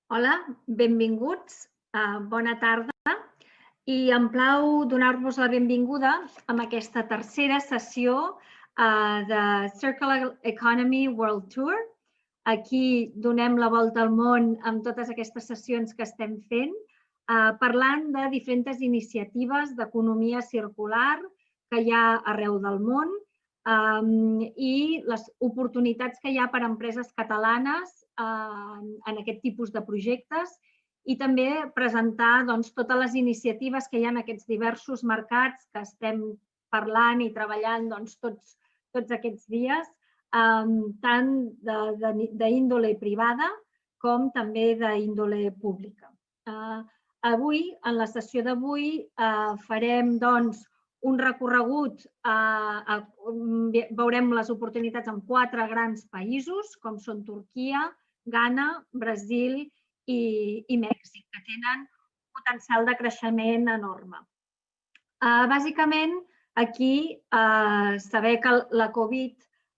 Hola, benvinguts, bona tarda i em plau donar-vos la benvinguda a aquesta tercera sessió de Circular Economy World Tour. Aquí donem la volta al món amb totes aquestes sessions que estem fent, parlant de diferents iniciatives d'economia circular que hi ha arreu del món i les oportunitats que hi ha per a empreses catalanes en aquest tipus de projectes i també presentar totes les iniciatives que hi ha en aquests diversos mercats que estem parlant i treballant tots aquests dies, tant d'índole privada com també d'índole pública. Avui, en la sessió d'avui, farem un recorregut, veurem les oportunitats en 4 grans països, com són Turquia, Ghana, Brasil i Mèxic, que tenen un potencial de creixement enorme. Bàsicament, aquí saber que la Covid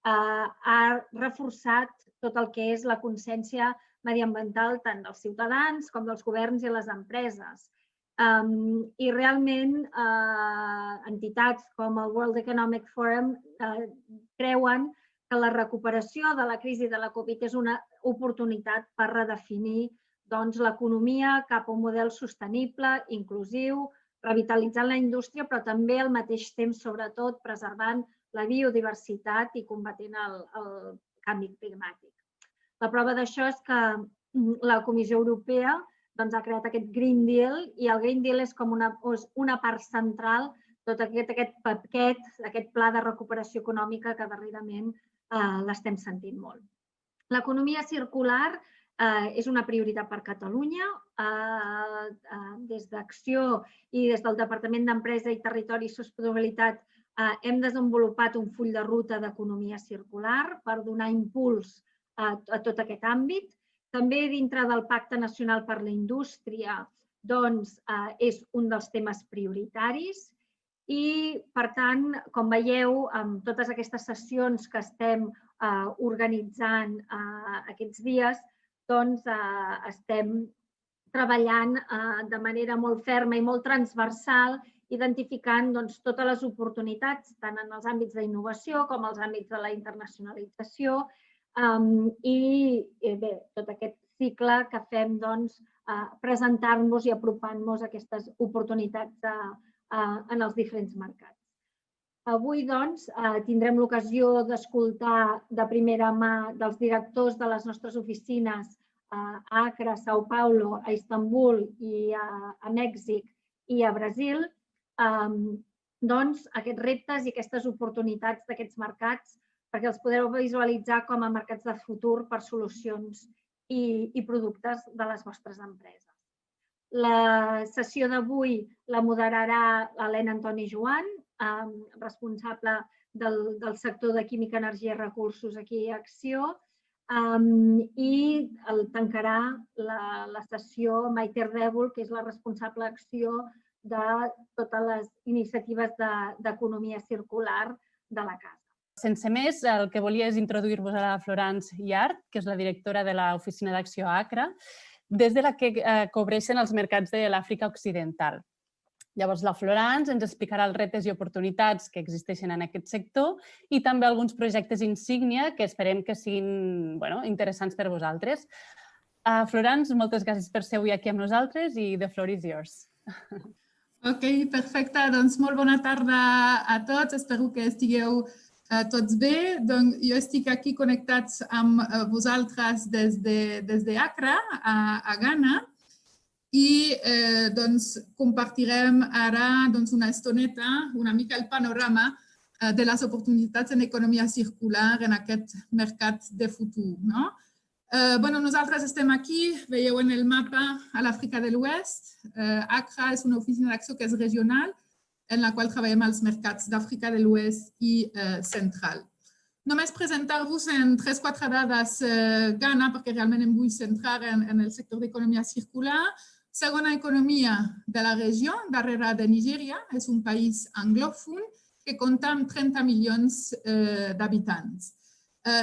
ha reforçat tot el que és la consciència mediambiental tant dels ciutadans com dels governs i les empreses. I realment entitats com el World Economic Forum creuen que la recuperació de la crisi de la Covid és una oportunitat per redefinir l'economia cap a un model sostenible, inclusiu, revitalitzant la indústria, però també al mateix temps, sobretot, preservant la biodiversitat i combatent el canvi climàtic. La prova d'això és que la Comissió Europea ha creat aquest Green Deal i el Green Deal és com una part central de tot aquest paquet, aquest pla de recuperació econòmica que darrerament l'estem sentint molt. L'economia circular és una prioritat per Catalunya. Des d'Acció i des del Departament d'Empresa i Territori i Sostenibilitat hem desenvolupat un full de ruta d'economia circular per donar impuls a tot aquest àmbit. També dintre del Pacte Nacional per la Indústria és un dels temes prioritaris i, per tant, com veieu, amb totes aquestes sessions que estem organitzant aquests dies, estem treballant de manera molt ferma i molt transversal, identificant totes les oportunitats, tant en els àmbits d'innovació com els àmbits de la internacionalització, i bé, tot aquest cicle que fem presentar-nos i apropant-nos a aquestes oportunitats en els diferents mercats. Avui tindrem l'ocasió d'escoltar de primera mà dels directors de les nostres oficines a Accra, São Paulo, a Istanbul i a Mèxic i a Brasil aquests reptes i aquestes oportunitats d'aquests mercats perquè els podeu visualitzar com a mercats de futur per solucions i productes de les vostres empreses. La sessió d'avui la moderarà l'Helena Antoni Joan, responsable del sector de Química, Energia i Recursos aquí a Acció, i tancarà la sessió Maite Ardèvol, que és la responsable d'Acció de totes les iniciatives d'economia circular de la casa. Sense més, el que volia és introduir-vos a la Florence Yard, que és la directora de l'Oficina d'Acció a Accra, des de la que cobreixen els mercats de l'Àfrica Occidental. Llavors, la Florence ens explicarà els reptes i oportunitats que existeixen en aquest sector i també alguns projectes insígnia que esperem que siguin interessants per a vosaltres. Florence, moltes gràcies per ser avui aquí amb nosaltres i the floor is yours. Ok, perfecte. Doncs molt bona tarda a tots. Espero que estigueu tots bé. Jo estic aquí connectats amb vosaltres des d'Accra, a Ghana, i compartirem ara una estoneta, una mica el panorama de les oportunitats en economia circular en aquest mercat de futur. Nosaltres estem aquí, veieu en el mapa, a l'Àfrica de l'Oest. Accra és una oficina d'acció que és regional, en la qual treballem als mercats d'Àfrica de l'Oest i central. Només presentar-vos en 3-4 dades Ghana, perquè realment em vull centrar en el sector d'economia circular. Segona economia de la regió, darrere de Nigèria, és un país anglòfon que compta amb 30 milions d'habitants.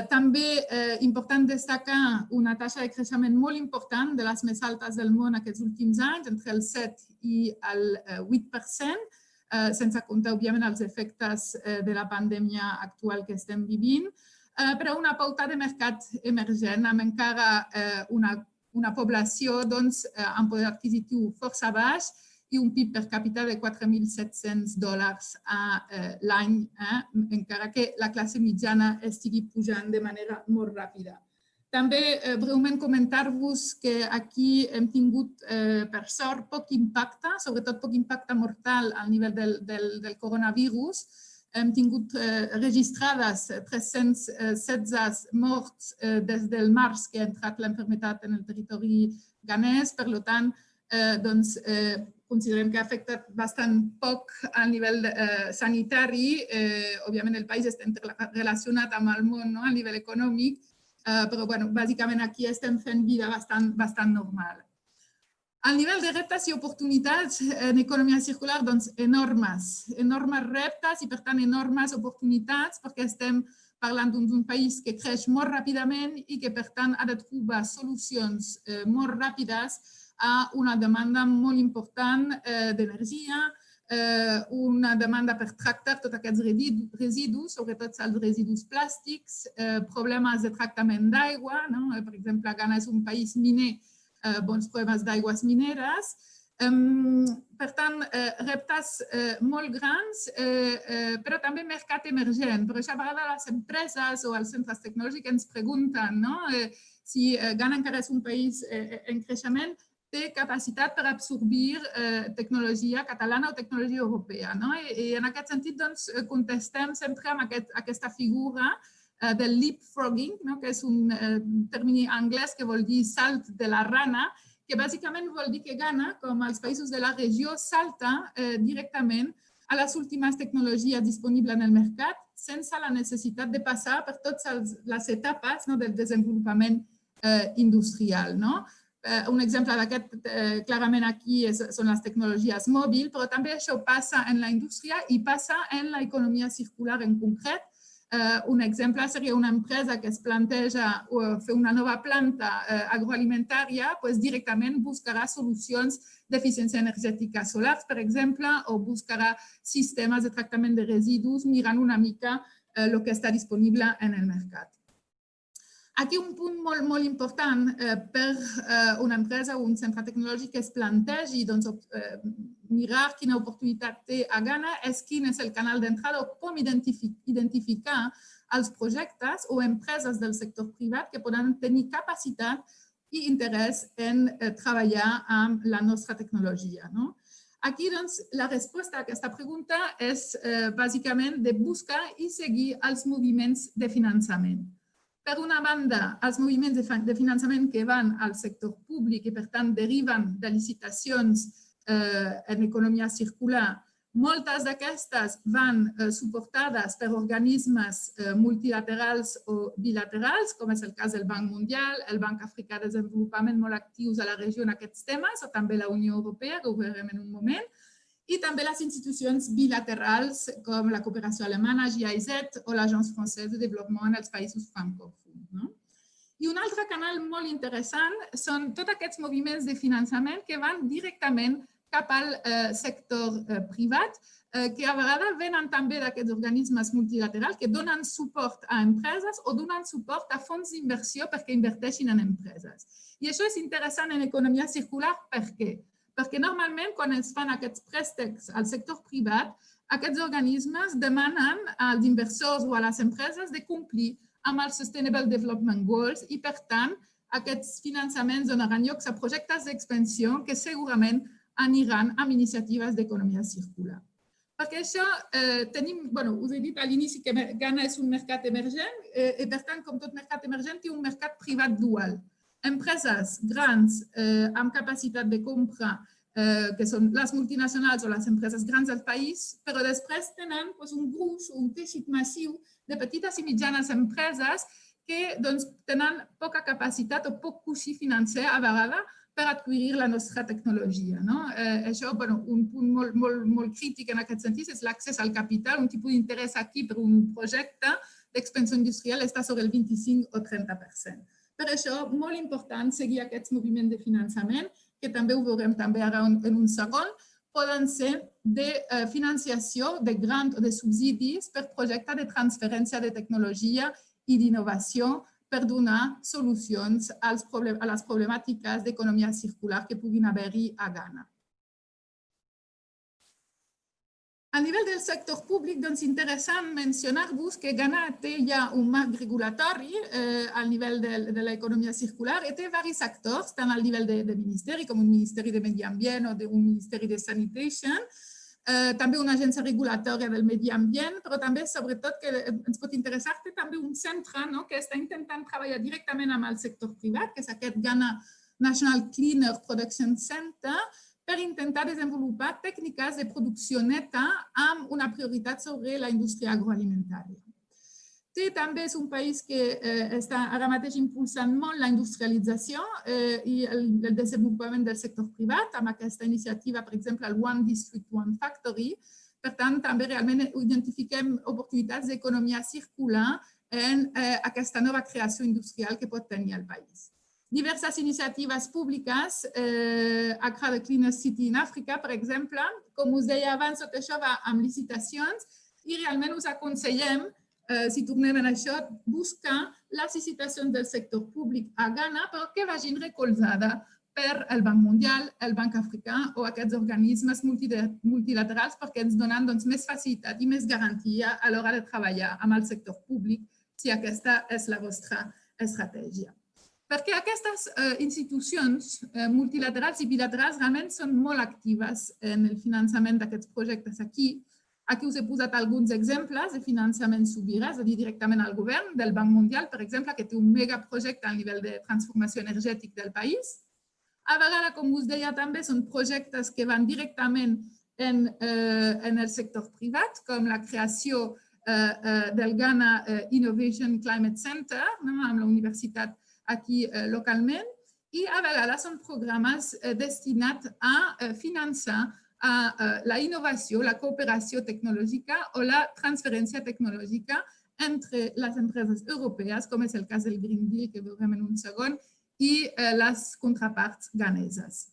També important destacar una taxa de creixement molt important, de les més altes del món aquests últims anys, entre el 7 i el 8%, sense comptar, òbviament, els efectes de la pandèmia actual que estem vivint, però una pauta de mercat emergent amb encara una població amb poder adquisitiu força baix i un PIB per capita de $4.700 a l'any, encara que la classe mitjana estigui pujant de manera molt ràpida. També breument comentar-vos que aquí hem tingut, per sort, poc impacte, sobretot poc impacte mortal al nivell del coronavirus. Hem tingut registrades 316 morts des del març que ha entrat l'enfermedad en el territori ghanès. Per tant, considerem que ha afectat bastant poc al nivell sanitari. Òbviament, el país està relacionat amb el món a nivell econòmic, però bàsicament aquí estem fent vida bastant normal. Al nivell de reptes i oportunitats en economia circular, enormes reptes i, per tant, enormes oportunitats, perquè estem parlant d'un país que creix molt ràpidament i que, per tant, ha de trobar solucions molt ràpides a una demanda molt important d'energia, una demanda per tractar tots aquests residus, sobretot els residus plàstics, problemes de tractament d'aigua. Per exemple, Ghana és un país miner, bons problemes d'aigües mineres. Per tant, reptes molt grans, però també mercat emergent. Per això, a vegades, les empreses o els centres tecnològics ens pregunten si Ghana encara és un país en creixement, té capacitat per absorbir tecnologia catalana o tecnologia europea. I en aquest sentit, contestem sempre amb aquesta figura del leapfrogging, que és un termini anglès que vol dir salt de la rana, que bàsicament vol dir que Ghana, com els països de la regió, salta directament a les últimes tecnologies disponibles en el mercat sense la necessitat de passar per totes les etapes del desenvolupament industrial. Un exemple d'aquest, clarament aquí, són les tecnologies mòbils, però també això passa en la indústria i passa en l'economia circular en concret. Un exemple seria una empresa que es planteja fer una nova planta agroalimentària, directament buscarà solucions d'eficiència energètica solar, per exemple, o buscarà sistemes de tractament de residus mirant una mica el que està disponible en el mercat. Aquí un punt molt important per una empresa o un centre tecnològic que es plantegi mirar quina oportunitat té a Ghana és quin és el canal d'entrada o com identificar els projectes o empreses del sector privat que poden tenir capacitat i interès en treballar amb la nostra tecnologia. Aquí, la resposta a aquesta pregunta és bàsicament de buscar i seguir els moviments de finançament. Per una banda, els moviments de finançament que van al sector públic i, per tant, deriven de licitacions en economia circular, moltes d'aquestes van suportades per organismes multilaterals o bilaterals, com és el cas del Banc Mundial, el Banc Africà de Desenvolupament, molt actius a la regió en aquests temes, o també la Unió Europea, que ho veurem en un moment, i també les institucions bilaterals com la cooperació alemana, GIZ, o l'Agència Française de Développement en els països francòfons. I un altre canal molt interessant són tots aquests moviments de finançament que van directament cap al sector privat, que a vegades venen també d'aquests organismes multilaterals que donen suport a empreses o donen suport a fons d'inversió perquè inverteixin en empreses. I això és interessant en economia circular. Per què? Perquè normalment, quan es fan aquests préstecs al sector privat, aquests organismes demanen als inversors o a les empreses de complir amb els Sustainable Development Goals i, per tant, aquests finançaments donaran lloc a projectes d'expansió que segurament aniran amb iniciatives d'economia circular. Perquè això tenim, us he dit a l'inici que Ghana és un mercat emergent i, per tant, com tot mercat emergent, té un mercat privat dual. Empreses grans amb capacitat de compra, que són les multinacionals o les empreses grans del país, però després tenen un gruix o un teixit massiu de petites i mitjanes empreses que tenen poca capacitat o poc coixí financer a vegades per adquirir la nostra tecnologia. Això, un punt molt crític en aquest sentit és l'accés al capital, un tipus d'interès aquí per un projecte d'expansió industrial està sobre el 25 o 30%. Per això, molt important seguir aquests moviments de finançament, que també ho veurem també ara en un segon, poden ser de financiació, de grant o de subsidis per projectes de transferència de tecnologia i d'innovació per donar solucions a les problemàtiques d'economia circular que puguin haver-hi a Ghana. A nivell del sector públic, doncs, és interessant mencionar-vos que Ghana té ja un marc regulatori al nivell de l'economia circular i té diversos actors, tant al nivell de ministeri, com un ministeri de medi ambient o un ministeri de sanitation, també una agència regulatòria del medi ambient, però també, sobretot, que ens pot interessar que també un centre que està intentant treballar directament amb el sector privat, que és aquest Ghana National Cleaner Production Center, per intentar desenvolupar tècniques de producció neta amb una prioritat sobre la indústria agroalimentària. També és un país que està ara mateix impulsant molt la industrialització i el desenvolupament del sector privat, amb aquesta iniciativa, per exemple, el One District, One Factory. Per tant, també realment identifiquem oportunitats d'economia circular en aquesta nova creació industrial que pot tenir el país. Diverses iniciatives públiques, Accra the Cleanest City in Africa, per exemple, com us deia abans, tot això va amb licitacions i realment us aconsellem, si tornem a això, buscar les licitacions del sector públic a Ghana, però que vagin recolzades per el Banc Mundial, el Banc Africà o aquests organismes multilaterals perquè ens donen més facilitat i més garantia a l'hora de treballar amb el sector públic si aquesta és la vostra estratègia. Perquè aquestes institucions multilaterals i bilaterals realment són molt actives en el finançament d'aquests projectes aquí. Aquí us he posat alguns exemples de finançament sobirà, és a dir, directament al govern del Banc Mundial, per exemple, que té un megaprojecte a nivell de transformació energètica del país. A vegades, com us deia també, són projectes que van directament en el sector privat, com la creació del Ghana Innovation Climate Center, amb la universitat aquí localment, i a vegades són programes destinats a finançar la innovació, la cooperació tecnològica o la transferència tecnològica entre les empreses europees, com és el cas del Green Deal, que veurem en un segon, i les contraparts ganeses.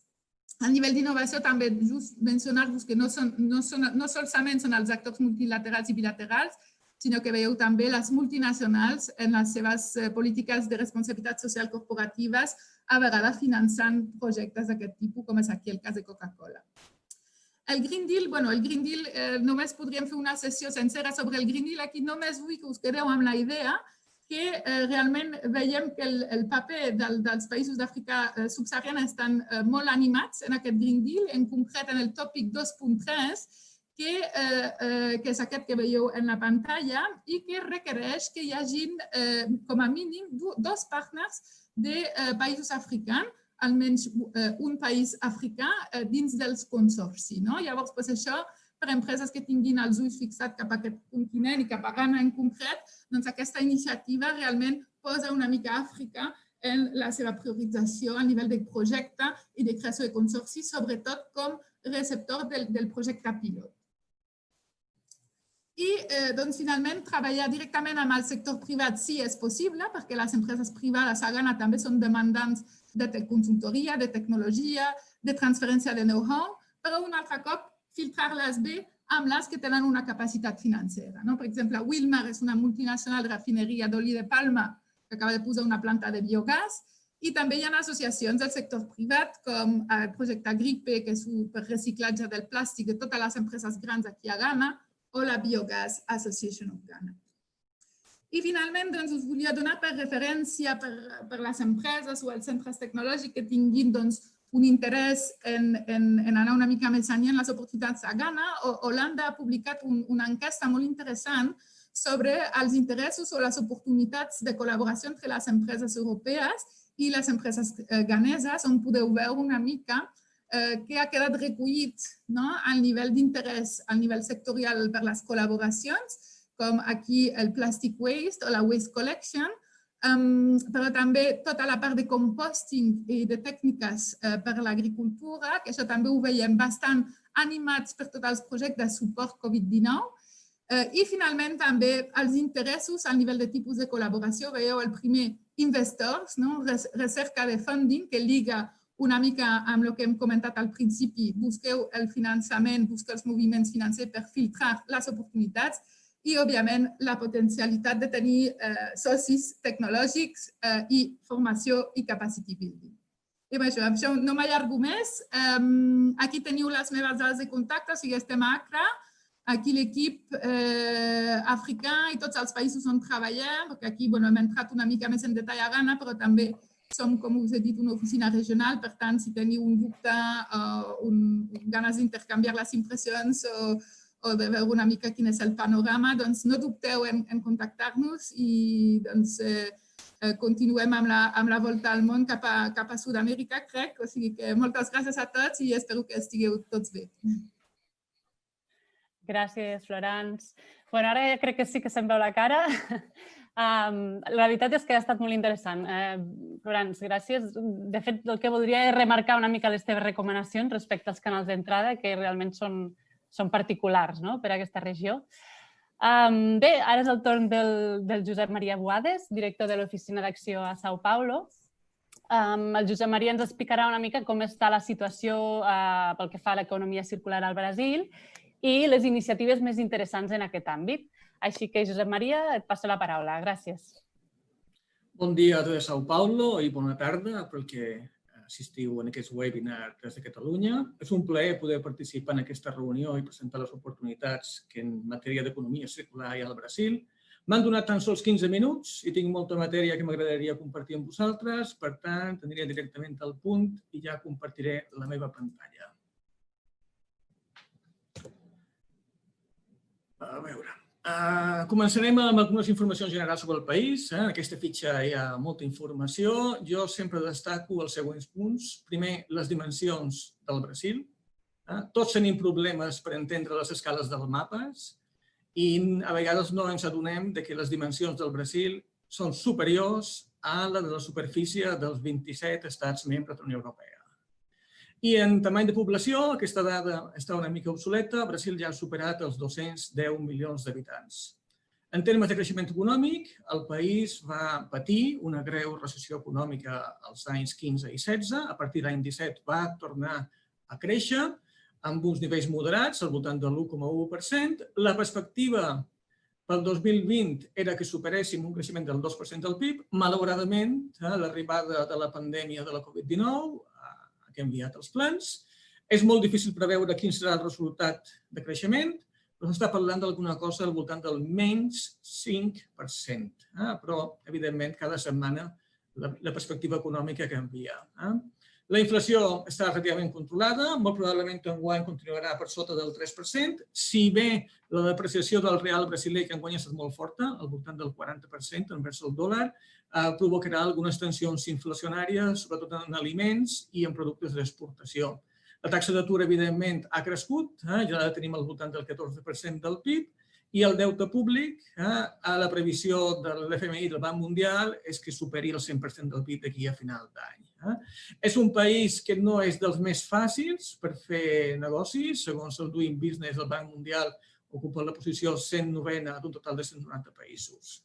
A nivell d'innovació, també just mencionar-vos que no solament són els actors multilaterals i bilaterals, sinó que veieu també les multinacionals en les seves polítiques de responsabilitat social corporatives, a vegades finançant projectes d'aquest tipus, com és aquí el cas de Coca-Cola. El Green Deal, només podríem fer una sessió sencera sobre el Green Deal. Aquí només vull que us quedeu amb la idea que realment veiem que el paper dels països d'Àfrica subsahariana estan molt animats en aquest Green Deal, en concret en el tòpic 2.3, que és aquest que veieu en la pantalla i que requereix que hi hagi com a mínim dos partners de països africans, almenys un país africà dins dels consorcis. Llavors, això, per empreses que tinguin els ulls fixats cap a aquest continent i cap a Ghana en concret, doncs aquesta iniciativa realment posa una mica Àfrica en la seva priorització a nivell de projecte i de creació de consorcis, sobretot com receptor del projecte pilot. I, finalment, treballar directament amb el sector privat si és possible, perquè les empreses privades a Ghana també són demandants de consultoria, de tecnologia, de transferència de know-how, però un altre cop filtrar-les bé amb les que tenen una capacitat financera. Per exemple, Wilmar és una multinacional de refineria d'oli de palma que acaba de posar una planta de biogàs i també hi ha associacions del sector privat com el projecte GRIPE, que és per reciclatge del plàstic de totes les empreses grans aquí a Ghana, o la Biogas Association of Ghana. I finalment, us volia donar per referència per les empreses o els centres tecnològics que tinguin un interès en anar una mica més enllà en les oportunitats a Ghana. Holanda ha publicat una enquesta molt interessant sobre els interessos o les oportunitats de col·laboració entre les empreses europees i les empreses ghaneses, on podeu veure una mica que ha quedat recollit al nivell d'interès, al nivell sectorial per les col·laboracions, com aquí el Plastic Waste o la Waste Collection, però també tota la part de composting i de tècniques per l'agricultura, que això també ho veiem bastant animats per tots els projectes de suport Covid-19, I finalment també els interessos a nivell de tipus de col·laboració. Veieu el primer investors, recerca de funding, que lliga una mica amb el que hem comentat al principi. Busqueu el finançament, busqueu els moviments financers per filtrar les oportunitats i, òbviament, la potencialitat de tenir socis tecnològics i formació i capacity building. I això no m'allargo més. Aquí teniu les meves dades de contacte, o sigui, estem a Accra. Aquí l'equip africà i tots els països on treballem, perquè aquí hem entrat una mica més en detall a Ghana, però també som, com us he dit, una oficina regional. Per tant, si teniu un dubte o ganes d'intercanviar les impressions o de veure una mica quin és el panorama, doncs no dubteu en contactar-nos i continuem amb la volta al món cap a Sud-amèrica, crec. O sigui que moltes gràcies a tots i espero que estigueu tots bé. Gràcies, Florence. Bueno, ara ja crec que sí que se'm veu la cara. La veritat és que ha estat molt interessant. Florence, gràcies. De fet, el que voldria és remarcar una mica les teves recomanacions respecte als canals d'entrada, que realment són particulars per a aquesta regió. Bé, ara és el torn del Josep Maria Boades, director de l'Oficina d'Acció a São Paulo. El Josep Maria ens explicarà una mica com està la situació pel que fa a l'economia circular al Brasil i les iniciatives més interessants en aquest àmbit. Així que, Josep Maria, et passo la paraula. Gràcies. Bon dia a tot de São Paulo i bona tarda per que assistiu en aquest webinar des de Catalunya. És un plaer poder participar en aquesta reunió i presentar les oportunitats que en matèria d'economia circular hi ha al Brasil. M'han donat tan sols 15 minuts i tinc molta matèria que m'agradaria compartir amb vosaltres. Per tant, aniré directament al punt i ja compartiré la meva pantalla. A veure, començarem amb algunes informacions generals sobre el país. En aquesta fitxa hi ha molta informació. Jo sempre destaco els següents punts. Primer, les dimensions del Brasil. Tots tenim problemes per entendre les escales dels mapes i a vegades no ens adonem que les dimensions del Brasil són superiors a la de la superfície dels 27 estats membres de la Unió Europea. I en tamany de població, aquesta dada està una mica obsoleta, Brasil ja ha superat els 210 milions d'habitants. En termes de creixement econòmic, el país va patir una greu recessió econòmica als anys 15 i 16. A partir de l'any 17 va tornar a créixer amb uns nivells moderats, al voltant de l'1,1%. La perspectiva pel 2020 era que superéssim un creixement del 2% del PIB. Malauradament, l'arribada de la pandèmia de la Covid-19 que ha enviat els plans. És molt difícil preveure quin serà el resultat de creixement, però s'està parlant d'alguna cosa al voltant del menys 5%. Però, evidentment, cada setmana la perspectiva econòmica canvia. La inflació està relativament controlada, molt probablement enguany continuarà per sota del 3%, si bé la depreciació del real brasiler que enguany ha estat molt forta, al voltant del 40% envers el dòlar, provocarà algunes tensions inflacionàries, sobretot en aliments i en productes d'exportació. La taxa d'atur, evidentment, ha crescut, ja la tenim al voltant del 14% del PIB, i el deute públic, a la previsió de l'FMI del Banc Mundial, és que superi el 100% del PIB d'aquí a final d'any. És un país que no és dels més fàcils per fer negocis. Segons el Doing Business del Banc Mundial, ocupa la posició 109 d'un total de 190 països.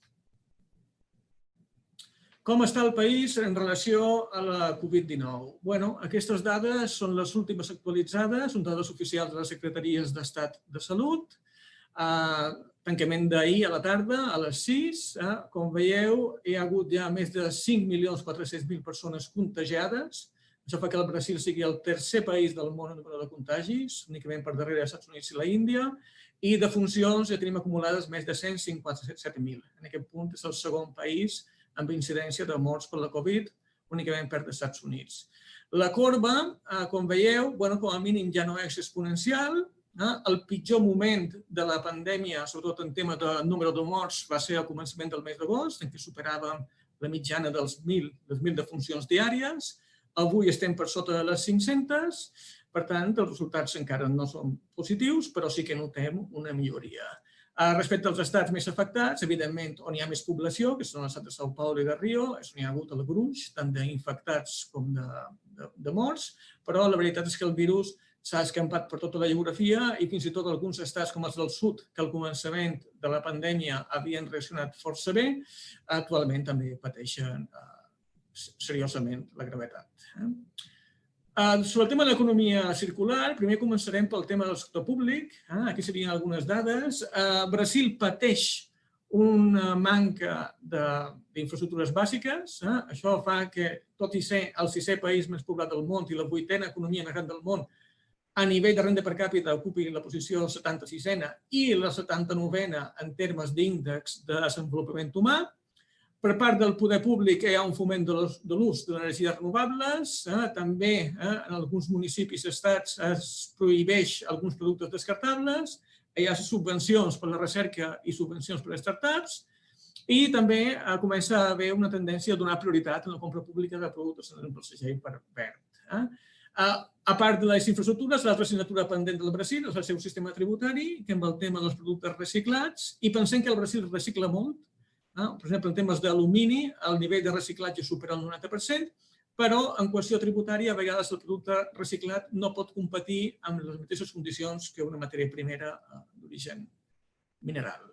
Com està el país en relació a la Covid-19? Bé, aquestes dades són les últimes actualitzades, són dades oficials de les Secretaries d'Estat de Salut. Tancament d'ahir a la tarda, a les 6. Com veieu, hi ha hagut ja més de 5.400.000 persones contagiades. Això fa que el Brasil sigui el tercer país del món en número de contagis, únicament per darrere dels Estats Units i la Índia. I de funcions ja tenim acumulades més de 157.000. En aquest punt és el segon país amb incidència de morts per la Covid, únicament per als Estats Units. La corba, com veieu, com a mínim ja no és exponencial. El pitjor moment de la pandèmia, sobretot en tema de número de morts, va ser al començament del mes d'agost, en què superàvem la mitjana dels 1.000 defuncions diàries. Avui estem per sota de les 500, per tant, els resultats encara no són positius, però sí que notem una milloria. Respecte als estats més afectats, evidentment, on hi ha més població, que són l'estat de São Paulo i de Rio, és on hi ha hagut el gruix, tant d'infectats com de morts, però la veritat és que el virus s'ha escampat per tota la geografia i fins i tot alguns estats com els del sud, que al començament de la pandèmia havien reaccionat força bé, actualment també pateixen seriosament la gravetat. Sobre el tema de l'economia circular, primer començarem pel tema del sector públic. Aquí serien algunes dades. Brasil pateix una manca d'infraestructures bàsiques. Això fa que, tot i ser el 6è país més poblat del món i la 8a economia més gran del món, a nivell de renda per càpita ocupi la posició 76a i la 79a en termes d'índex de desenvolupament humà. Per part del poder públic hi ha un foment de l'ús de les energies renovables. També en alguns municipis i estats es prohibeix alguns productes descartables. Hi ha subvencions per a la recerca i subvencions per a startups. I també comença a haver una tendència a donar prioritat en la compra pública de productes en el segell verd. A part de les infraestructures, l'altra assignatura pendent del Brasil és el seu sistema tributari, que amb el tema dels productes reciclats, i pensem que el Brasil recicla molt. Per exemple, en temes d'alumini, el nivell de reciclatge supera el 90%, però en qüestió tributària, a vegades el producte reciclat no pot competir amb les mateixes condicions que una matèria primera d'origen mineral.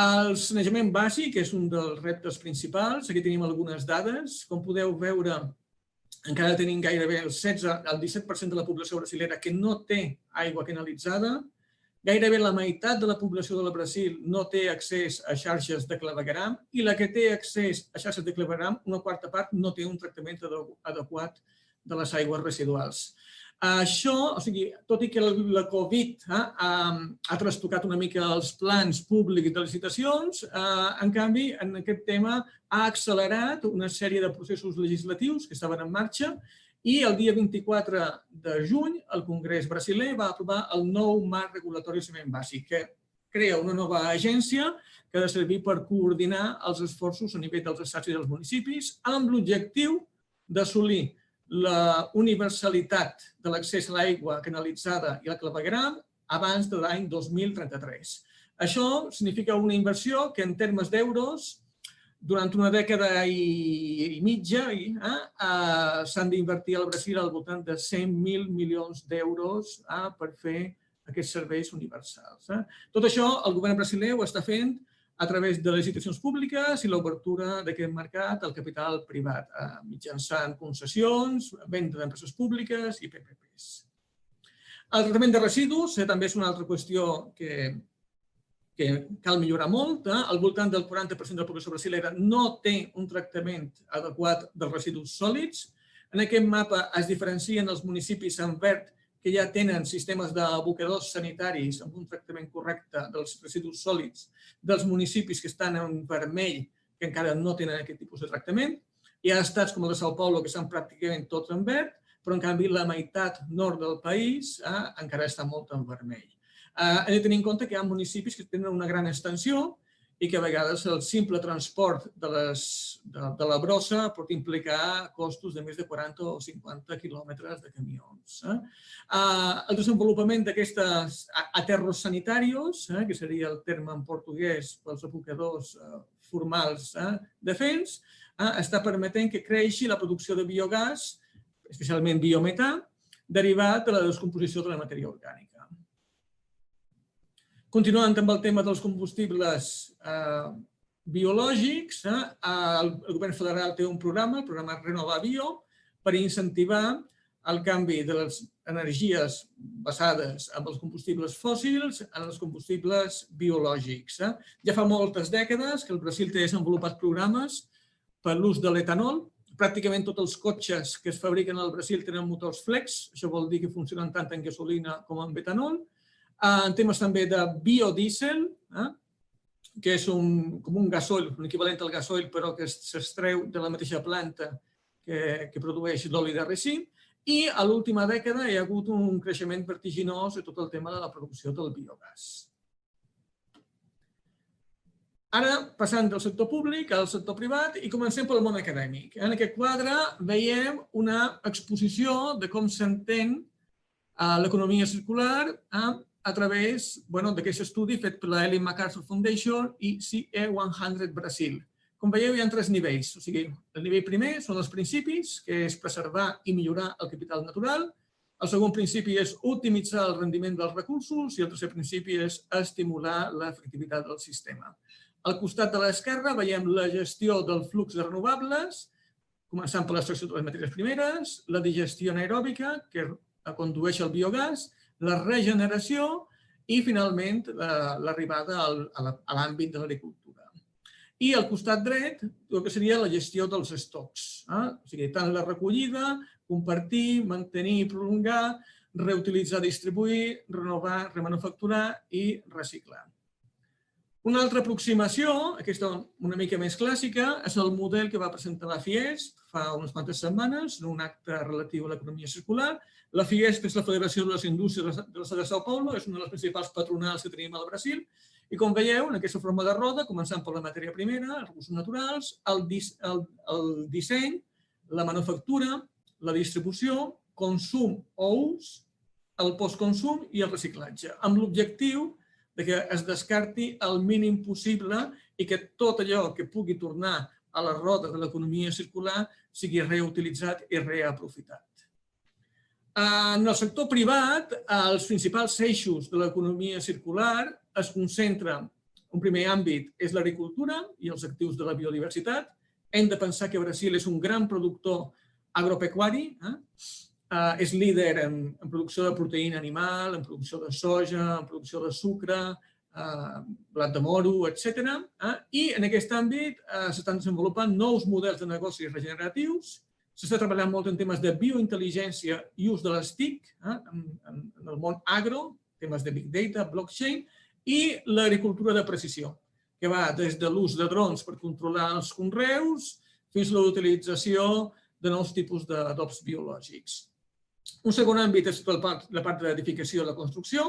El sanejament bàsic és un dels reptes principals. Aquí tenim algunes dades. Com podeu veure, encara tenim gairebé el 17% de la població brasilera que no té aigua canalitzada. Gairebé la meitat de la població del Brasil no té accés a xarxes de clavegueram i la que té accés a xarxes de clavegueram, una quarta part, no té un tractament adequat de les aigües residuals. Això, o sigui, tot i que la Covid ha trastocat una mica els plans públics de licitacions, en canvi, en aquest tema ha accelerat una sèrie de processos legislatius que estaven en marxa i el dia 24 de juny el Congrés brasiler va aprovar el nou marc regulatori de sanejament bàsic, que crea una nova agència que ha de servir per coordinar els esforços a nivell dels estats i dels municipis amb l'objectiu d'assolir la universalitat de l'accés a l'aigua canalitzada i al clavegueram abans de l'any 2033. Això significa una inversió que en termes d'euros durant una dècada i mitja s'han d'invertir al Brasil al voltant de 100.000 milions d'euros per fer aquests serveis universals. Tot això el govern brasiler ho està fent a través de les licitacions públiques i l'obertura d'aquest mercat al capital privat, mitjançant concessions, venda d'empreses públiques i PPPs. El tractament de residus també és una altra qüestió que cal millorar molt. Al voltant del 40% de la població brasilera no té un tractament adequat dels residus sòlids. En aquest mapa es diferencien els municipis en verd que ja tenen sistemes d'abocadors sanitaris amb un tractament correcte dels residus sòlids dels municipis que estan en vermell que encara no tenen aquest tipus de tractament. Hi ha estats com el de São Paulo que estan pràcticament tots en verd, però en canvi la meitat nord del país encara està molt en vermell. Hem de tenir en compte que hi ha municipis que tenen una gran extensió i que a vegades el simple transport de la brossa pot implicar costos de més de 40 o 50 quilòmetres de camions. El desenvolupament d'aquestes aterros sanitarios, que seria el terme en portuguès pels abocadors formals de fens, està permetent que creixi la producció de biogàs, especialment biometà, derivat de la descomposició de la matèria orgànica. Continuant amb el tema dels combustibles biològics, el govern federal té un programa, el programa RenovaBio, per incentivar el canvi de les energies basades en els combustibles fòssils en els combustibles biològics. Ja fa moltes dècades que el Brasil té desenvolupat programes per l'ús de l'etanol. Pràcticament tots els cotxes que es fabriquen al Brasil tenen motors flex, això vol dir que funcionen tant en gasolina com en etanol. En temes també de biodiesel, que és com un gasoil, un equivalent al gasoil, però que s'extreu de la mateixa planta que produeix l'oli de ricin. I a l'última dècada hi ha hagut un creixement vertiginós de tot el tema de la producció del biogàs. Ara, passant del sector públic al sector privat i comencem pel món acadèmic. En aquest quadre veiem una exposició de com s'entén l'economia circular a través d'aquest estudi fet per la Ellen MacArthur Foundation i CE100 Brasil. Com veieu, hi ha 3 nivells. O sigui, el nivell primer són els principis, que és preservar i millorar el capital natural. El segon principi és optimitzar el rendiment dels recursos i el tercer principi és estimular l'efectivitat del sistema. Al costat de l'esquerra veiem la gestió del flux de renovables, començant per l'extracció de les matèries primeres, la digestió anaeròbica, que condueix al biogàs, la regeneració i, finalment, l'arribada a l'àmbit de l'agricultura. I al costat dret, el que seria la gestió dels estocs. O sigui, tant la recollida, compartir, mantenir i prolongar, reutilitzar, distribuir, renovar, remanufacturar i reciclar. Una altra aproximació, aquesta una mica més clàssica, és el model que va presentar la FIESP fa unes quantes setmanes en un acte relatiu a l'economia circular. La FIESP és la Federació de les Indústries de l'estat de São Paulo, és una de les principals patronals que tenim al Brasil, i com veieu, en aquesta forma de roda, començant per la matèria primera, els recursos naturals, el disseny, la manufactura, la distribució, consum o ús, el postconsum i el reciclatge, amb l'objectiu que es descarti el mínim possible i que tot allò que pugui tornar a la roda de l'economia circular sigui reutilitzat i reaprofitat. En el sector privat, els principals eixos de l'economia circular es concentra, un primer àmbit és l'agricultura i els actius de la biodiversitat. Hem de pensar que Brasil és un gran productor agropecuari, és líder en producció de proteïna animal, en producció de soja, en producció de sucre, blat de moro, etc. I en aquest àmbit s'estan desenvolupant nous models de negocis regeneratius, s'està treballant molt en temes de biointel·ligència i ús de les TIC, en el món agro, temes de big data, blockchain, i l'agricultura de precisió, que va des de l'ús de drons per controlar els conreus fins a la utilització de nous tipus d'adobs biològics. Un segon àmbit és la part de l'edificació i la construcció,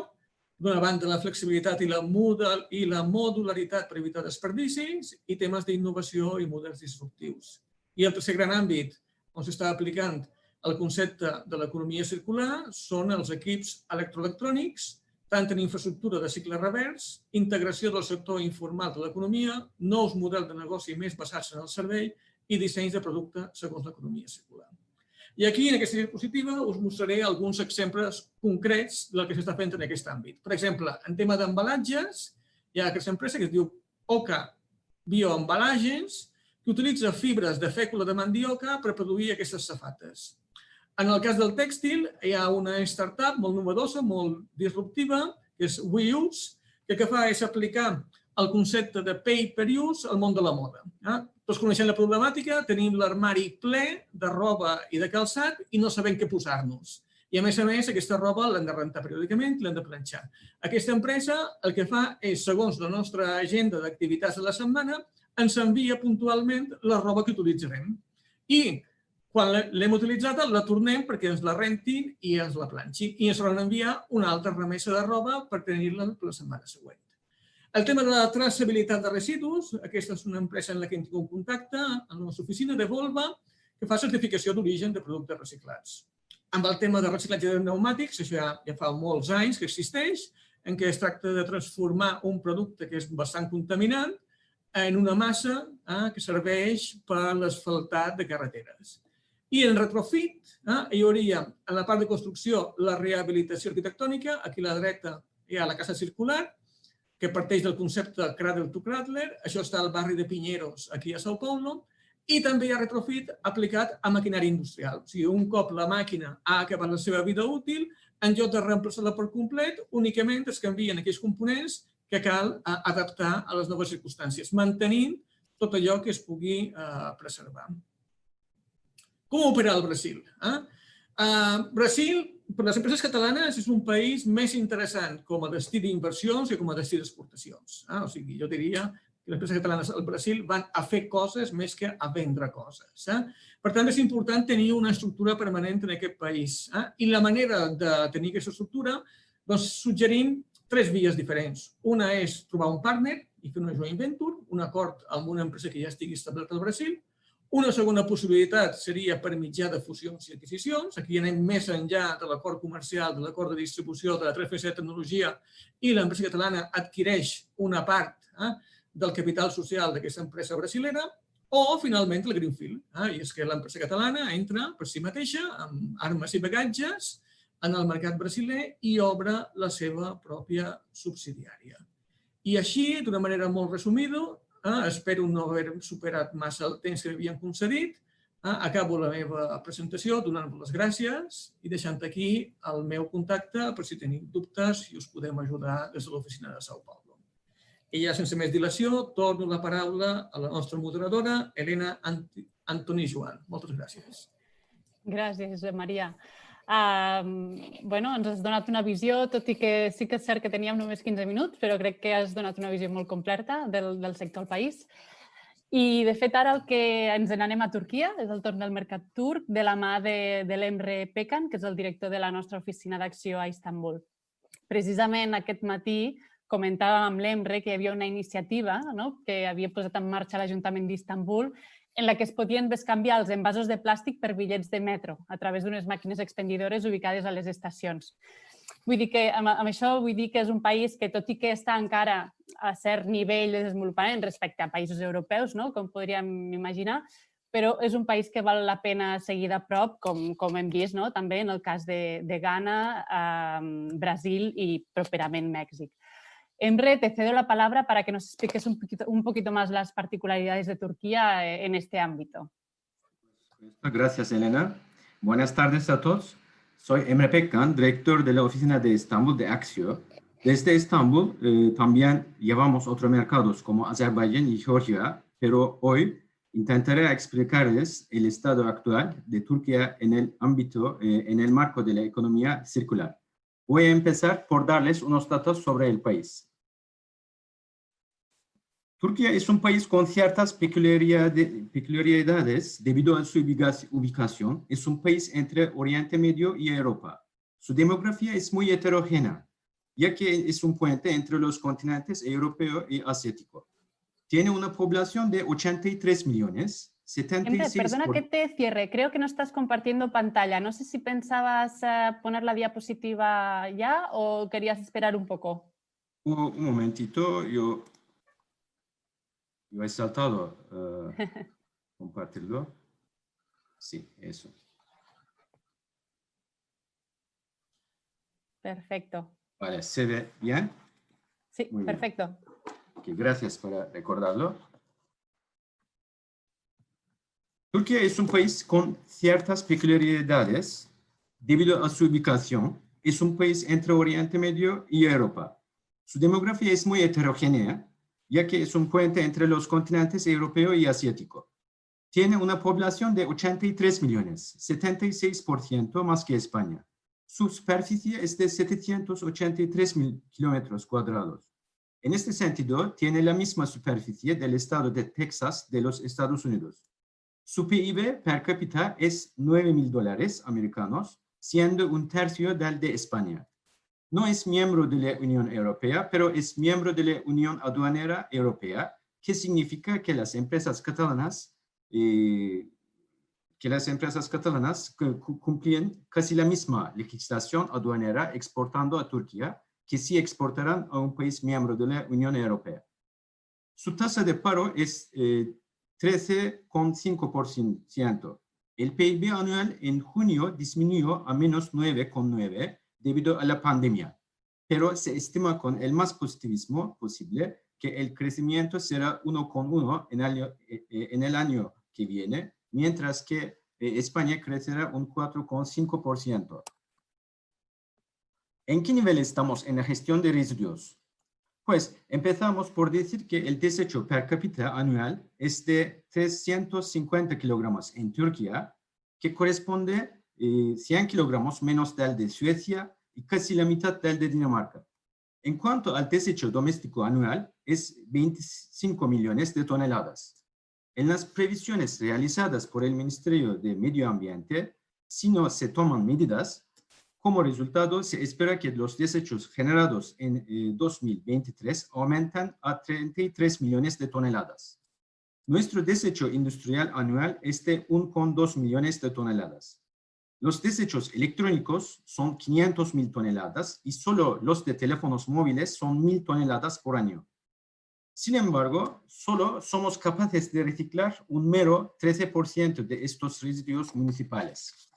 d'una banda la flexibilitat i la modularitat per evitar desperdicis i temes d'innovació i models disruptius. I el tercer gran àmbit on s'està aplicant el concepte de l'economia circular són els equips electroelectrònics, tant en infraestructura de cicle revers, integració del sector informal de l'economia, nous models de negoci més basats en el servei i dissenys de producte segons l'economia circular. I aquí, en aquesta diapositiva, us mostraré alguns exemples concrets del que s'està fent en aquest àmbit. Per exemple, en tema d'embalatges, hi ha aquesta empresa que es diu Oca Bioembalagens, que utilitza fibres de fècula de mandioca per produir aquestes safates. En el cas del tèxtil, hi ha una startup molt novedosa, molt disruptiva, que és WeUse, que el que fa és aplicar el concepte de pay per use al món de la moda. Tots coneixem la problemàtica, tenim l'armari ple de roba i de calçat i no sabem què posar-nos. I a més, aquesta roba l'hem de rentar periòdicament i l'hem de planxar. Aquesta empresa el que fa és, segons la nostra agenda d'activitats de la setmana, ens envia puntualment la roba que utilitzarem. I quan l'hem utilitzada, la tornem perquè ens la rentin i ens la planxin. I ens van enviar una altra remesa de roba per tenir-la la setmana següent. El tema de la traçabilitat de residus, aquesta és una empresa en la que hem tingut contacte, en la nostra oficina de Volva, que fa certificació d'origen de productes reciclats. Amb el tema de reciclatge de pneumàtics, això ja fa molts anys que existeix, en què es tracta de transformar un producte que és bastant contaminant en una massa que serveix per l'asfaltat de carreteres. I en retrofit hi hauria, en la part de construcció, la rehabilitació arquitectònica. Aquí a la dreta hi ha la casa circular, que parteix del concepte Cradle to Cradle. Això està al barri de Pinheiros, aquí a São Paulo. I també hi ha retrofit aplicat a maquinària industrial. O sigui, un cop la màquina ha acabat la seva vida útil, en lloc de reemplaçar-la per complet, únicament es canvien aquells components que cal adaptar a les noves circumstàncies, mantenint tot allò que es pugui preservar. Com opera el Brasil? Brasil, per les empreses catalanes, és un país més interessant com a destí d'inversions que com a destí d'exportacions. O sigui, jo diria que les empreses catalanes al Brasil van a fer coses més que a vendre coses. Per tant, és important tenir una estructura permanent en aquest país. I la manera de tenir aquesta estructura, doncs suggerim tres vies diferents. Una és trobar un partner i fer una joint venture, un acord amb una empresa que ja estigui establerta al Brasil. Una segona possibilitat seria per mitjà de fusions i adquisicions. Aquí anem més enllà de l'acord comercial, de l'acord de distribució, de la 3FC Tecnologia, i l'empresa catalana adquireix una part del capital social d'aquesta empresa brasilera, o, finalment, el Greenfield. I és que l'empresa catalana entra per si mateixa, amb armes i bagatges, en el mercat brasiler i obre la seva pròpia subsidiària. I així, d'una manera molt resumida, espero no haver superat massa el temps que m'havien concedit, acabo la meva presentació donant-vos les gràcies i deixant aquí el meu contacte per si teniu dubtes i us podem ajudar des de l'oficina de São Paulo. I ja sense més dilació, torno la paraula a la nostra moderadora, Elena Antoni Joan. Moltes gràcies. Gràcies, Maria. Ens has donat una visió, tot i que sí que és cert que teníem només 15 minuts, però crec que has donat una visió molt completa del sector al país. I, de fet, ara el que ens n'anem a Turquia, és el torn del mercat turc, de la mà de l'Emre Pekan, que és el director de la nostra oficina d'acció a Istanbul. Precisament aquest matí comentàvem amb l'Emre que hi havia una iniciativa que havia posat en marxa l'Ajuntament d'Istanbul en la que es podien bescanviar els envasos de plàstic per bitllets de metro a través d'unes màquines expendidores ubicades a les estacions. Vull dir que amb això vull dir que és un país que, tot i que està encara a cert nivell de desenvolupament respecte a països europeus, com podríem imaginar, però és un país que val la pena seguir de prop, com hem vist també en el cas de Ghana, Brasil i properament Mèxic. Emre, te cedo la palabra para que nos expliques un poquito más las particularidades de Turquía en este ámbito. Gracias, Elena. Buenas tardes a todos. Soy Emre Pekan, director de la oficina de Estambul de Axio. Desde Estambul también llevamos otros mercados como Azerbaiyán y Georgia, pero hoy intentaré explicarles el estado actual de Turquía en el ámbito, en el marco de la economía circular. Voy a empezar por darles unos datos sobre el país. Turquía es un país con ciertas peculiaridades debido a su ubicación. Es un país entre Oriente Medio y Europa. Su demografía es muy heterogénea, ya que es un puente entre los continentes europeo y asiático. Tiene una población de 83 millones, 76%. Perdona que te cierre, creo que no estás compartiendo pantalla. No sé si pensabas poner la diapositiva ya o querías esperar un poco. Un momentito, yo he saltado compartirlo. Sí, eso. Perfecto. Vale, ¿se ve bien? Sí, muy perfecto. Bien. Okay, gracias por recordarlo. Turquía es un país con ciertas peculiaridades debido a su ubicación. Es un país entre Oriente Medio y Europa. Su demografía es muy heterogénea, ya que es un puente entre los continentes europeo y asiático. Tiene una población de 83 millones, 76% más que España. Su superficie es de 783 kilómetros cuadrados. En este sentido, tiene la misma superficie del estado de Texas de los Estados Unidos. Su PIB per cápita es $9.000 americanos, siendo un tercio del de España. No es miembro de la Unión Europea, pero es miembro de la Unión Aduanera Europea, que significa que las empresas catalanas cumplen casi la misma legislación aduanera exportando a Turquía, que sí exportarán a un país miembro de la Unión Europea. Su tasa de paro es 13,5%. El PIB anual en junio disminuyó a menos 9,9% debido a la pandemia, pero se estima con el más positivismo posible que el crecimiento será 1,1% en el año que viene, mientras que España crecerá un 4,5%. ¿En qué nivel estamos en la gestión de residuos? Pues empezamos por decir que el desecho per cápita anual es de 350 kilogramos en Turquía, que corresponde 100 kilogramos menos del de Suecia y casi la mitad del de Dinamarca. En cuanto al desecho doméstico anual, es 25 millones de toneladas. En las previsiones realizadas por el Ministerio de Medio Ambiente, si no se toman medidas, como resultado se espera que los desechos generados en 2023 aumentan a 33 millones de toneladas. Nuestro desecho industrial anual es de 1,2 millones de toneladas. Los desechos electrónicos son 500.000 toneladas y solo los de teléfonos móviles son 1.000 toneladas por año. Sin embargo, solo somos capaces de reciclar un mero 13% de estos residuos municipales.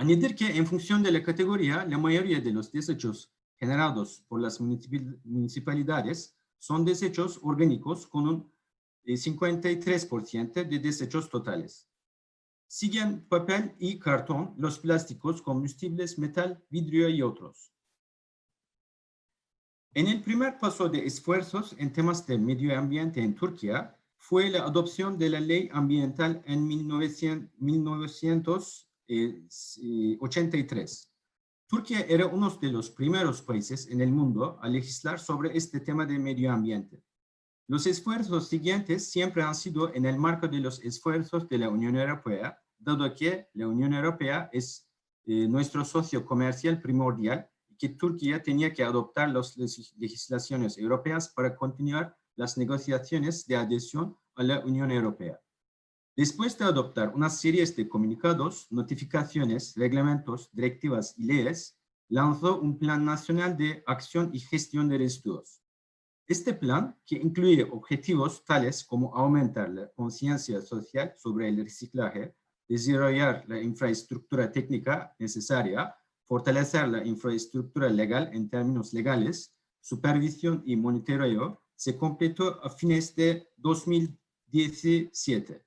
Añadir que en función de la categoría, la mayoría de los desechos generados por las municipalidades son desechos orgánicos con un 53% de desechos totales. Siguen papel y cartón, los plásticos, combustibles, metal, vidrio y otros. En el primer paso de esfuerzos en temas de medio ambiente en Turquía fue la adopción de la ley ambiental en 1983. Turquía era uno de los primeros países en el mundo a legislar sobre este tema de medio ambiente. Los esfuerzos siguientes siempre han sido en el marco de los esfuerzos de la Unión Europea, dado que la Unión Europea es nuestro socio comercial primordial y que Turquía tenía que adoptar las legislaciones europeas para continuar las negociaciones de adhesión a la Unión Europea. Después de adoptar una serie de comunicados, notificaciones, reglamentos, directivas y leyes, lanzó un Plan Nacional de Acción y Gestión de Residuos. Este plan, que incluye objetivos tales como aumentar la conciencia social sobre el reciclaje, desarrollar la infraestructura técnica necesaria, fortalecer la infraestructura legal en términos legales, supervisión y monitoreo, se completó a fines de 2017.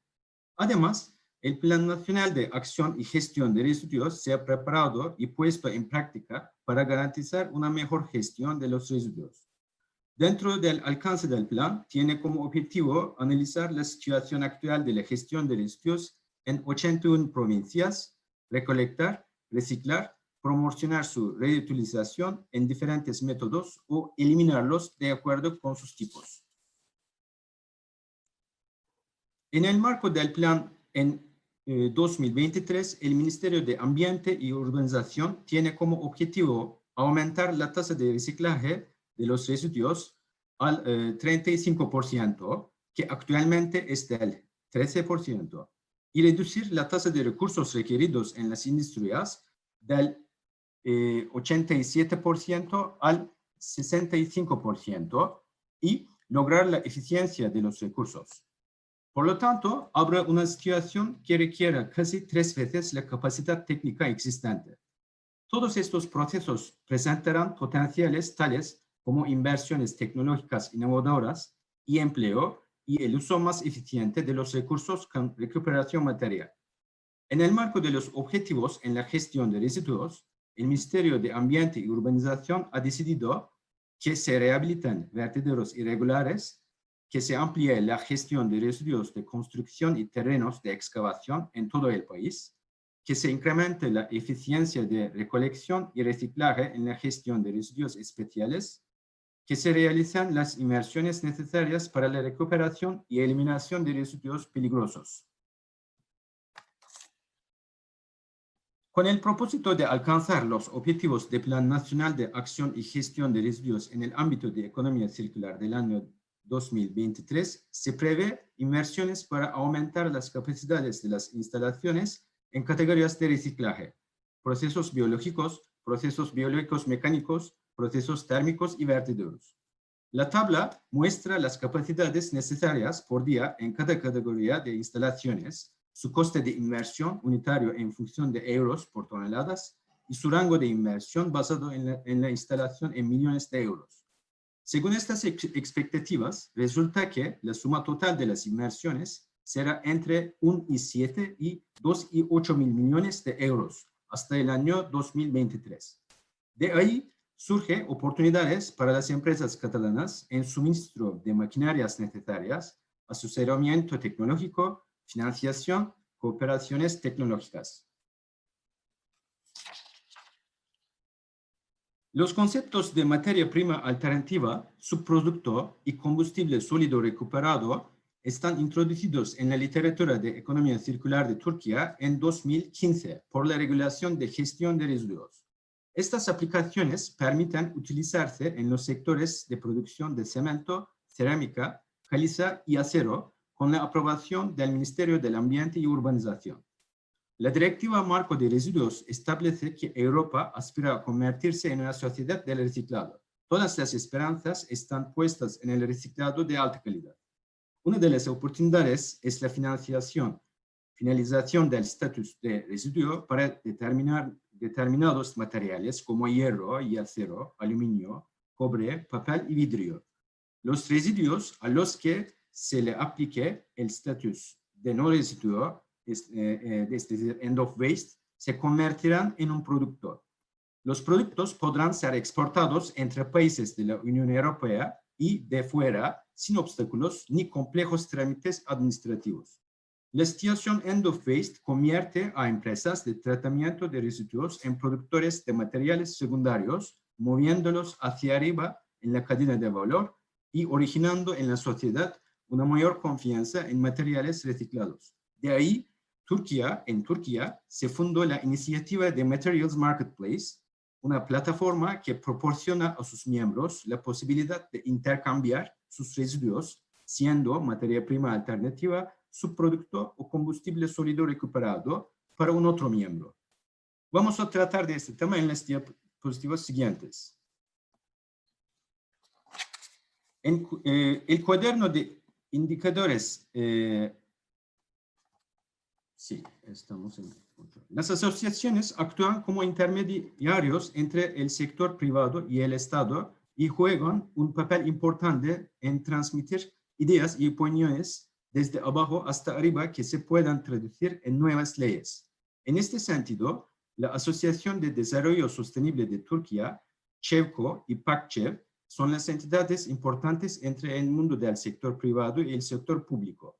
Además, el Plan Nacional de Acción y Gestión de Residuos se ha preparado y puesto en práctica para garantizar una mejor gestión de los residuos. Dentro del alcance del plan, tiene como objetivo analizar la situación actual de la gestión de residuos en 81 provincias, recolectar, reciclar, promocionar su reutilización en diferentes métodos o eliminarlos de acuerdo con sus tipos. En el marco del plan en 2023, el Ministerio de Ambiente y Urbanización tiene como objetivo aumentar la tasa de reciclaje de los residuos al 35%, que actualmente es del 13%, y reducir la tasa de recursos requeridos en las industrias del 87% al 65% y lograr la eficiencia de los recursos. Por lo tanto, habrá una situación que requiera casi 3 veces la capacidad técnica existente. Todos estos procesos presentarán potenciales tales como inversiones tecnológicas innovadoras y empleo y el uso más eficiente de los recursos con recuperación material. En el marco de los objetivos en la gestión de residuos, el Ministerio de Ambiente y Urbanización ha decidido que se rehabiliten vertederos irregulares, que se amplíe la gestión de residuos de construcción y terrenos de excavación en todo el país, que se incremente la eficiencia de recolección y reciclaje en la gestión de residuos especiales, que se realicen las inversiones necesarias para la recuperación y eliminación de residuos peligrosos. Con el propósito de alcanzar los objetivos del Plan Nacional de Acción y Gestión de Residuos en el ámbito de economía circular del año 2023, se prevé inversiones para aumentar las capacidades de las instalaciones en categorías de reciclaje, procesos biológicos mecánicos, procesos térmicos y vertederos. La tabla muestra las capacidades necesarias por día en cada categoría de instalaciones, su coste de inversión unitario en función de euros por toneladas y su rango de inversión basado en la instalación en millones de euros. Según estas expectativas, resulta que la suma total de las inversiones será entre 1,7 y 2,8 mil millones de euros hasta el año 2023. De ahí surgen oportunidades para las empresas catalanas en suministro de maquinarias necesarias, asesoramiento tecnológico, financiación, cooperaciones tecnológicas. Los conceptos de materia prima alternativa, subproducto y combustible sólido recuperado están introducidos en la literatura de economía circular de Turquía en 2015 por la regulación de gestión de residuos. Estas aplicaciones permiten utilizarse en los sectores de producción de cemento, cerámica, caliza y acero con la aprobación del Ministerio del Ambiente y Urbanización. La Directiva Marco de Residuos establece que Europa aspira a convertirse en una sociedad del reciclado. Todas las esperanzas están puestas en el reciclado de alta calidad. Una de las oportunidades es la financiación finalización del estatus de residuo para determinados materiales como hierro y acero, aluminio, cobre, papel y vidrio. Los residuos a los que se le aplique el estatus de no residuo, es decir, end of waste, se convertirán en un producto. Los productos podrán ser exportados entre países de la Unión Europea y de fuera sin obstáculos ni complejos trámites administrativos. La situación end of waste convierte a empresas de tratamiento de residuos en productores de materiales secundarios, moviéndolos hacia arriba en la cadena de valor y originando en la sociedad una mayor confianza en materiales reciclados. De ahí, en Turquía se fundó la iniciativa de Materials Marketplace, una plataforma que proporciona a sus miembros la posibilidad de intercambiar sus residuos, siendo materia prima alternativa, subproducto o combustible sólido recuperado para un otro miembro. Vamos a tratar de este tema en las diapositivas siguientes. El cuaderno de indicadores. Sí, estamos en otro. Las asociaciones actúan como intermediarios entre el sector privado y el Estado y juegan un papel importante en transmitir ideas y opiniones desde abajo hasta arriba que se puedan traducir en nuevas leyes. En este sentido, la Asociación de Desarrollo Sostenible de Turquía, ÇEVKO y PAKÇEV, son las entidades importantes entre el mundo del sector privado y el sector público.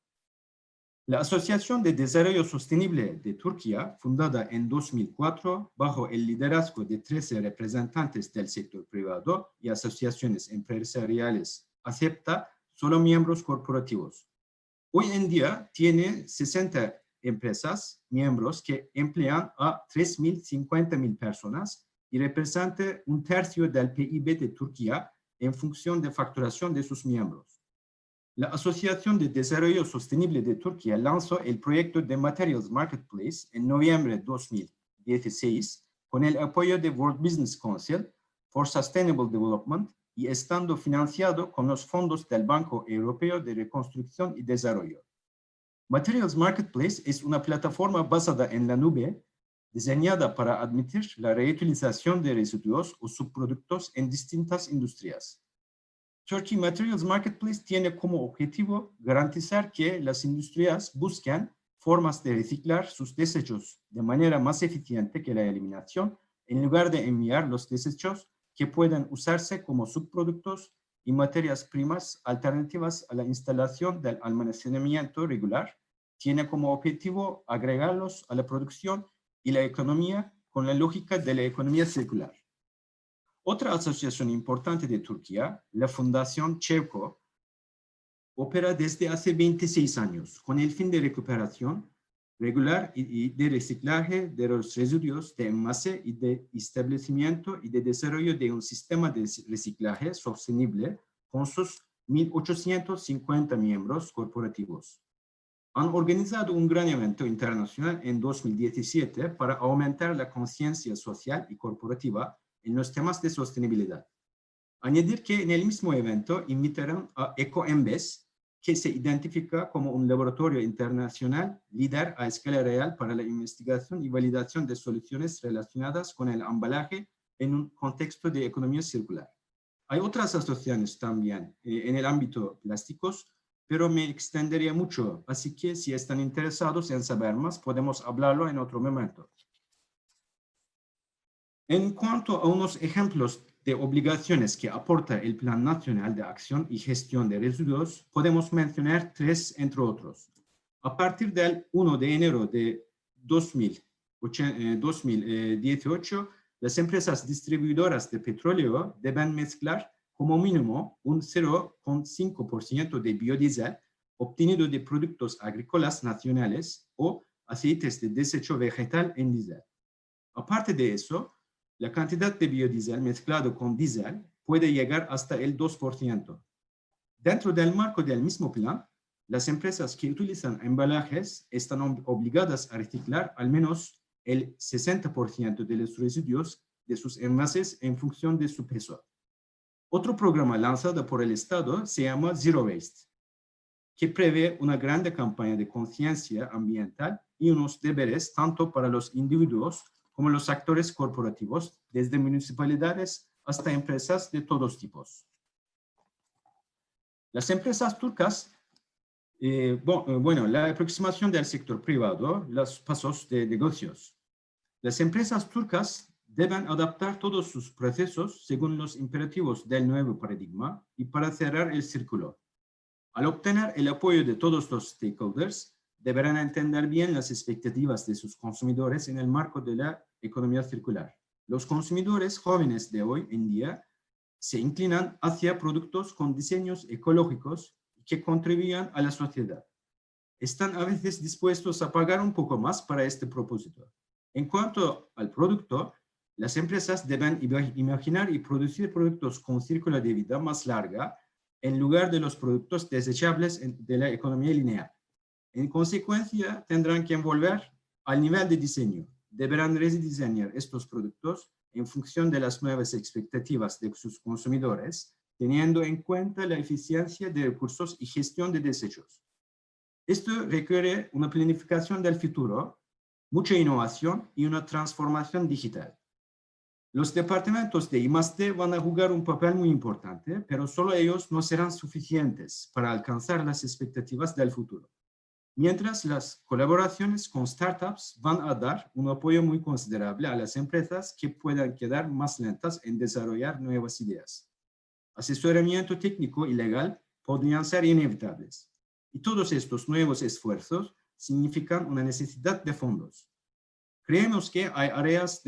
La Asociación de Desarrollo Sostenible de Turquía, fundada en 2004 bajo el liderazgo de 13 representantes del sector privado y asociaciones empresariales, acepta solo miembros corporativos. Hoy en día tiene 60 empresas, miembros que emplean a 3.050.000 personas y representa un tercio del PIB de Turquía en función de facturación de sus miembros. La Asociación de Desarrollo Sostenible de Turquía lanzó el proyecto de Materials Marketplace en noviembre de 2016 con el apoyo de World Business Council for Sustainable Development y estando financiado con los fondos del Banco Europeo de Reconstrucción y Desarrollo. Materials Marketplace es una plataforma basada en la nube diseñada para admitir la reutilización de residuos o subproductos en distintas industrias. Turkey Materials Marketplace tiene como objetivo garantizar que las industrias busquen formas de reciclar sus desechos de manera más eficiente que la eliminación, en lugar de enviar los desechos que pueden usarse como subproductos y materias primas alternativas a la instalación del almacenamiento regular. Tiene como objetivo agregarlos a la producción y la economía con la lógica de la economía circular. Otra asociación importante de Turquía, la Fundación ÇEVKO, opera desde hace 26 años con el fin de recuperación regular y de reciclaje de los residuos de envase y de establecimiento y de desarrollo de un sistema de reciclaje sostenible con sus 1.850 miembros corporativos. Han organizado un gran evento internacional en 2017 para aumentar la conciencia social y corporativa en los temas de sostenibilidad. Añadir que en el mismo evento invitaron a EcoEmbes, que se identifica como un laboratorio internacional líder a escala real para la investigación y validación de soluciones relacionadas con el embalaje en un contexto de economía circular. Hay otras asociaciones también en el ámbito plásticos, pero me extendería mucho, así que si están interesados en saber más, podemos hablarlo en otro momento. En cuanto a unos ejemplos de obligaciones que aporta el Plan Nacional de Acción y Gestión de Residuos, podemos mencionar tres entre otros. A partir del 1 de enero de 2018, las empresas distribuidoras de petróleo deben mezclar como mínimo un 0,5% de biodiesel obtenido de productos agrícolas nacionales o aceites de desecho vegetal en diésel. Aparte de eso, la cantidad de biodiesel mezclado con diésel puede llegar hasta el 2%. Dentro del marco del mismo plan, las empresas que utilizan embalajes están obligadas a reciclar al menos el 60% de los residuos de sus envases en función de su peso. Otro programa lanzado por el Estado se llama Zero Waste. que prevé una grande campaña de conciencia ambiental y unos deberes tanto para los individuos como los actores corporativos, desde municipalidades hasta empresas de todos tipos. Las empresas turcas, la aproximación del sector privado, los pasos de negocios. Las empresas turcas deben adaptar todos sus procesos según los imperativos del nuevo paradigma y para cerrar el círculo. Al obtener el apoyo de todos los stakeholders, deberán entender bien las expectativas de sus consumidores en el marco de la economía circular. Los consumidores jóvenes de hoy en día se inclinan hacia productos con diseños ecológicos que contribuyan a la sociedad. Están a veces dispuestos a pagar un poco más para este propósito. En cuanto al producto, las empresas deben imaginar y producir productos con círculo de vida más larga en lugar de los productos desechables de la economía lineal. En consecuencia, tendrán que envolver al nivel de diseño. Deberán rediseñar estos productos en función de las nuevas expectativas de sus consumidores, teniendo en cuenta la eficiencia de recursos y gestión de desechos. Esto requiere una planificación del futuro, mucha innovación y una transformación digital. Los departamentos de I+D van a jugar un papel muy importante, pero solo ellos no serán suficientes para alcanzar las expectativas del futuro. Mientras las colaboraciones con startups van a dar un apoyo muy considerable a las empresas que puedan quedar más lentas en desarrollar nuevas ideas. Asesoramiento técnico y legal podrían ser inevitables. Y todos estos nuevos esfuerzos significan una necesidad de fondos. Creemos que hay áreas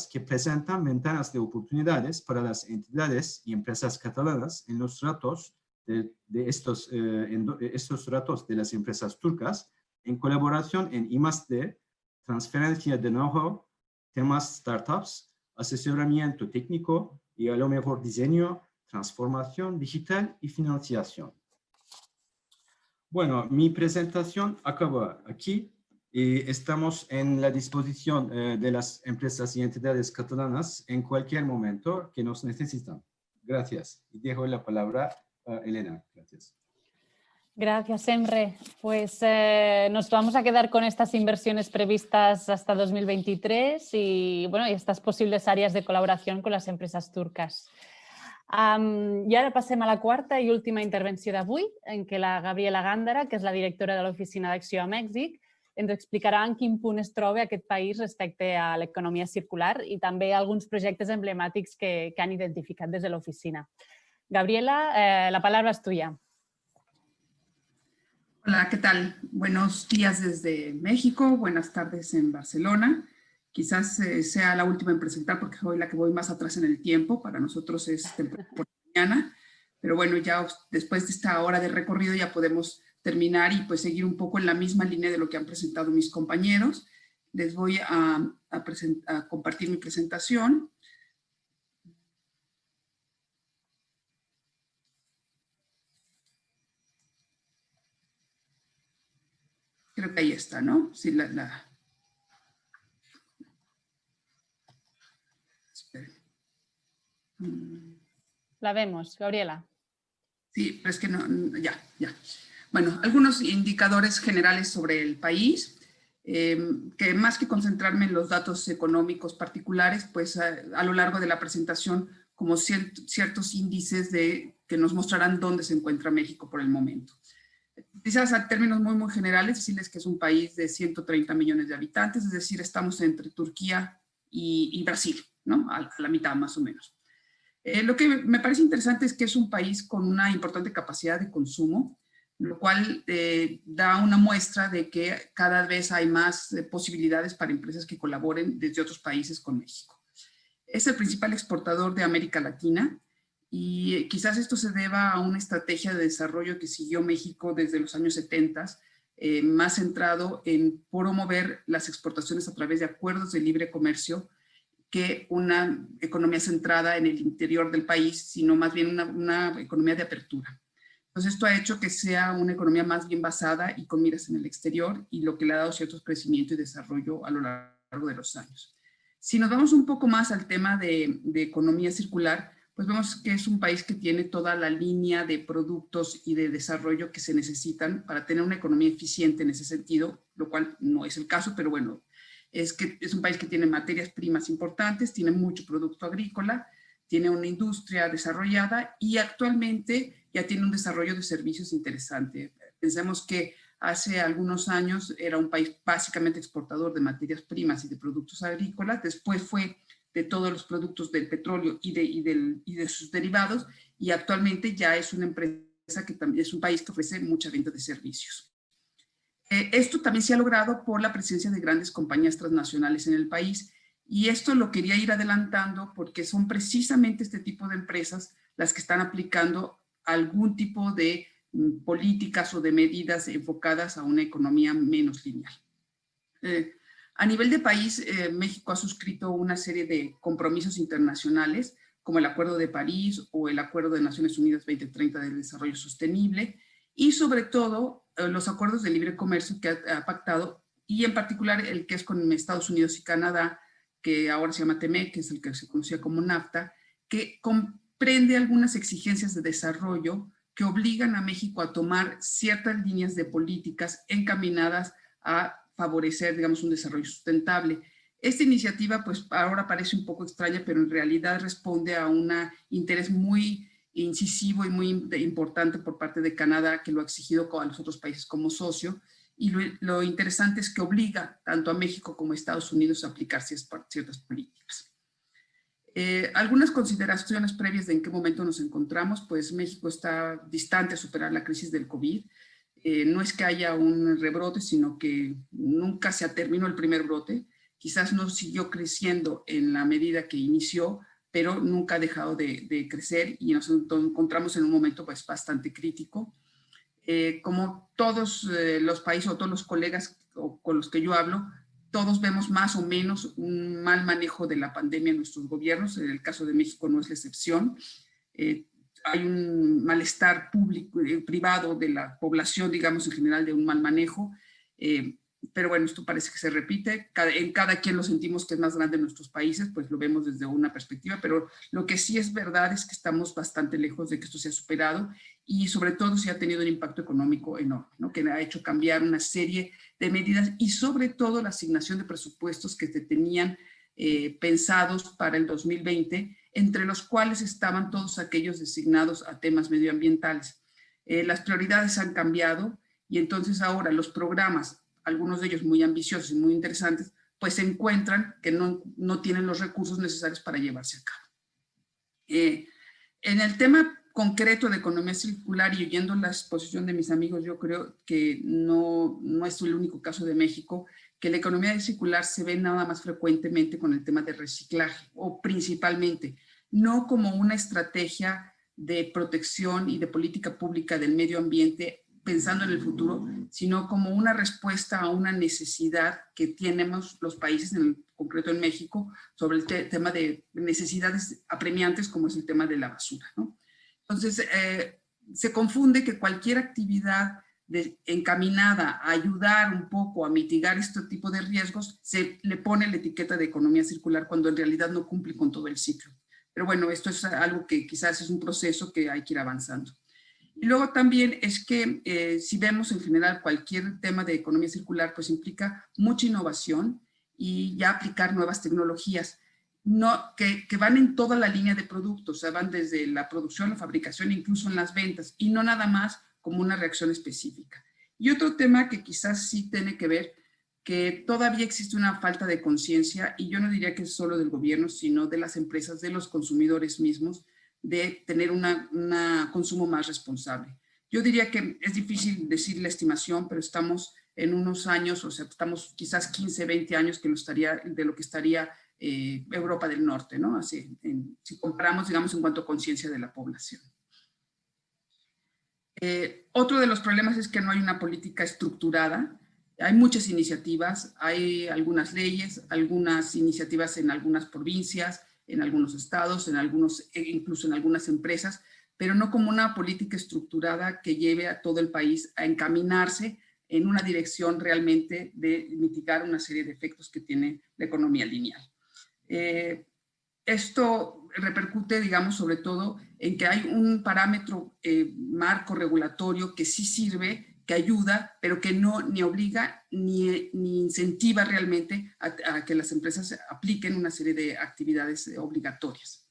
que presentan ventanas de oportunidades para las entidades y empresas catalanas en los tratos estos tratos de las empresas turcas en colaboración en I+D, transferencia de know-how, temas startups, asesoramiento técnico y a lo mejor diseño, transformación digital y financiación. Bueno, mi presentación acaba aquí y estamos en la disposición de las empresas y entidades catalanas en cualquier momento que nos necesitan. Gracias. Y dejo la palabra a Elena. Gracias. Gracias, Emre. Pues nos vamos a quedar con estas inversiones previstas hasta 2023 y, bueno, y estas posibles áreas de colaboración con las empresas turcas. I ara passem a la quarta i última intervenció d'avui, en què la Gabriela Gándara, que és la directora de l'Oficina d'Acció a Mèxic, ens explicarà en quin punt es troba aquest país respecte a l'economia circular i també alguns projectes emblemàtics que han identificat des de l'oficina. Gabriela, la palabra es tuya. Hola, ¿qué tal? Buenos días desde México, buenas tardes en Barcelona. Quizás sea la última en presentar porque soy la que voy más atrás en el tiempo. Para nosotros es temprano por la mañana. Pero bueno, ya después de esta hora de recorrido ya podemos terminar y pues seguir un poco en la misma línea de lo que han presentado mis compañeros. Les voy a compartir mi presentación. Creo que ahí está, ¿no? Sí, La vemos, Gabriela. Sí, pero es que no, ya. Bueno, algunos indicadores generales sobre el país, que más que concentrarme en los datos económicos particulares, pues a lo largo de la presentación, como ciertos índices que nos mostrarán dónde se encuentra México por el momento. Quizás a términos muy generales, decirles que es un país de 130 millones de habitantes, es decir, estamos entre Turquía y Brasil, ¿no? A la mitad más o menos. Lo que me parece interesante es que es un país con una importante capacidad de consumo, lo cual da una muestra de que cada vez hay más posibilidades para empresas que colaboren desde otros países con México. Es el principal exportador de América Latina y quizás esto se deba a una estrategia de desarrollo que siguió México desde los años 70, más centrado en promover las exportaciones a través de acuerdos de libre comercio que una economía centrada en el interior del país, sino más bien una economía de apertura. Entonces esto ha hecho que sea una economía más bien basada y con miras en el exterior y lo que le ha dado cierto crecimiento y desarrollo a lo largo de los años. Si nos vamos un poco más al tema de economía circular, pues vemos que es un país que tiene toda la línea de productos y de desarrollo que se necesitan para tener una economía eficiente en ese sentido, lo cual no es el caso, pero bueno, es un país que tiene materias primas importantes, tiene mucho producto agrícola, tiene una industria desarrollada y actualmente ya tiene un desarrollo de servicios interesante. Pensemos que hace algunos años era un país básicamente exportador de materias primas y de productos agrícolas, después fue de todos los productos del petróleo y de sus derivados, y actualmente ya es una empresa que también es un país que ofrece mucha venta de servicios. Esto también se ha logrado por la presencia de grandes compañías transnacionales en el país, y esto lo quería ir adelantando porque son precisamente este tipo de empresas las que están aplicando algún tipo de políticas o de medidas enfocadas a una economía menos lineal. A nivel de país, México ha suscrito una serie de compromisos internacionales, como el Acuerdo de París o el Acuerdo de Naciones Unidas 2030 del Desarrollo Sostenible, y sobre todo los acuerdos de libre comercio que ha pactado, y en particular el que es con Estados Unidos y Canadá, que ahora se llama TEMEC, que es el que se conocía como NAFTA, que comprende algunas exigencias de desarrollo que obligan a México a tomar ciertas líneas de políticas encaminadas a favorecer, digamos, un desarrollo sustentable. Esta iniciativa, pues ahora parece un poco extraña, pero en realidad responde a un interés muy incisivo y muy importante por parte de Canadá, que lo ha exigido a los otros países como socio, y lo interesante es que obliga tanto a México como a Estados Unidos a aplicar ciertas políticas. Algunas consideraciones previas de en qué momento nos encontramos, pues México está distante a superar la crisis del COVID. No es que haya un rebrote, sino que nunca se terminó el primer brote. Quizás no siguió creciendo en la medida que inició, pero nunca ha dejado de crecer, y nos encontramos en un momento pues bastante crítico. Como todos los países o todos los colegas con los que yo hablo, todos vemos más o menos un mal manejo de la pandemia en nuestros gobiernos. En el caso de México no es la excepción. Hay un malestar público, privado de la población, digamos, en general, de un mal manejo. Pero bueno, esto parece que se repite. En cada quien lo sentimos que es más grande en nuestros países, pues lo vemos desde una perspectiva, pero lo que sí es verdad es que estamos bastante lejos de que esto sea superado, y sobre todo sí ha tenido un impacto económico enorme, ¿no? Que ha hecho cambiar una serie de medidas, y sobre todo la asignación de presupuestos que se tenían pensados para el 2020, entre los cuales estaban todos aquellos designados a temas medioambientales. Las prioridades han cambiado, y entonces ahora los programas, algunos de ellos muy ambiciosos y muy interesantes, pues se encuentran que no tienen los recursos necesarios para llevarse a cabo. En el tema concreto de economía circular, y oyendo la exposición de mis amigos, yo creo que no es el único caso de México, que la economía circular se ve nada más frecuentemente con el tema de reciclaje, o principalmente, no como una estrategia de protección y de política pública del medio ambiente pensando en el futuro, sino como una respuesta a una necesidad que tenemos los países, en concreto en México, sobre el tema de necesidades apremiantes, como es el tema de la basura, ¿no? Entonces, se confunde que cualquier actividad encaminada a ayudar un poco a mitigar este tipo de riesgos, se le pone la etiqueta de economía circular, cuando en realidad no cumple con todo el ciclo. Pero bueno, esto es algo que quizás es un proceso que hay que ir avanzando. Y luego también es que si vemos en general cualquier tema de economía circular, pues implica mucha innovación y ya aplicar nuevas tecnologías, que van en toda la línea de productos, o sea, van desde la producción, la fabricación, incluso en las ventas, y no nada más como una reacción específica. Y otro tema que quizás sí tiene que ver, que todavía existe una falta de conciencia, y yo no diría que es solo del gobierno, sino de las empresas, de los consumidores mismos, de tener un consumo más responsable. Yo diría que es difícil decir la estimación, pero estamos en unos años, o sea, estamos quizás 15, 20 años de lo que estaría Europa del Norte, ¿no? Así, si comparamos, digamos, en cuanto a conciencia de la población. Otro de los problemas es que no hay una política estructurada. Hay muchas iniciativas, hay algunas leyes, algunas iniciativas en algunas provincias, en algunos estados, incluso en algunas empresas, pero no como una política estructurada que lleve a todo el país a encaminarse en una dirección realmente de mitigar una serie de efectos que tiene la economía lineal. Esto repercute, digamos, sobre todo en que hay un parámetro marco regulatorio que sí sirve, que ayuda, pero que no ni obliga ni incentiva realmente a que las empresas apliquen una serie de actividades obligatorias.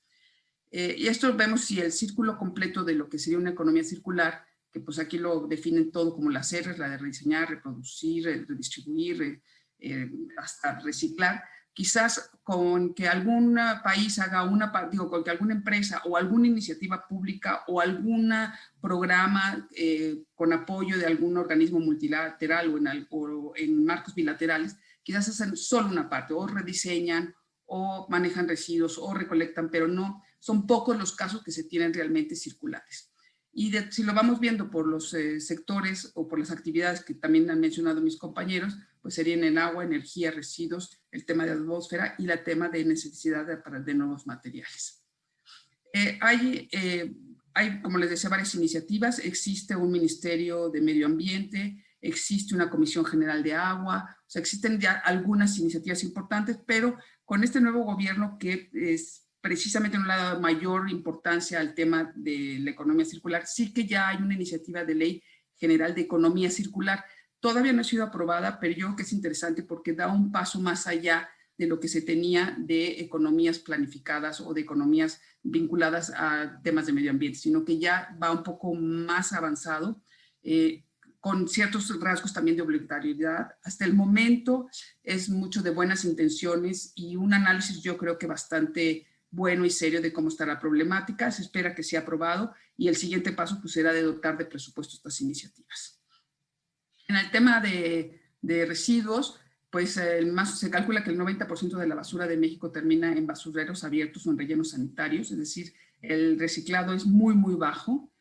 Y esto vemos si el círculo completo de lo que sería una economía circular, que pues aquí lo definen todo como las R's, la de rediseñar, reproducir, redistribuir, hasta reciclar. Quizás con que algún país haga con que alguna empresa o alguna iniciativa pública o algún programa con apoyo de algún organismo multilateral o en marcos bilaterales, quizás hacen solo una parte, o rediseñan, o manejan residuos, o recolectan, pero no, son pocos los casos que se tienen realmente circulares. Y si lo vamos viendo por los sectores o por las actividades que también han mencionado mis compañeros, pues serían el agua, energía, residuos, el tema de atmósfera y el tema de necesidad de nuevos materiales. Hay, como les decía, varias iniciativas. Existe un Ministerio de Medio Ambiente, existe una Comisión General de Agua, o sea, existen ya algunas iniciativas importantes, pero con este nuevo gobierno que precisamente no le ha dado mayor importancia al tema de la economía circular, sí que ya hay una iniciativa de ley general de economía circular. Todavía no ha sido aprobada, pero yo creo que es interesante porque da un paso más allá de lo que se tenía de economías planificadas o de economías vinculadas a temas de medio ambiente, sino que ya va un poco más avanzado, con ciertos rasgos también de obligatoriedad. Hasta el momento es mucho de buenas intenciones y un análisis yo creo que bastante bueno y serio de cómo está la problemática. Se espera que sea aprobado y el siguiente paso pues será de dotar de presupuesto estas iniciativas. En el tema de residuos, pues se calcula que el 90% de la basura de México termina en basureros abiertos o en rellenos sanitarios, es decir, el reciclado es muy, muy bajo.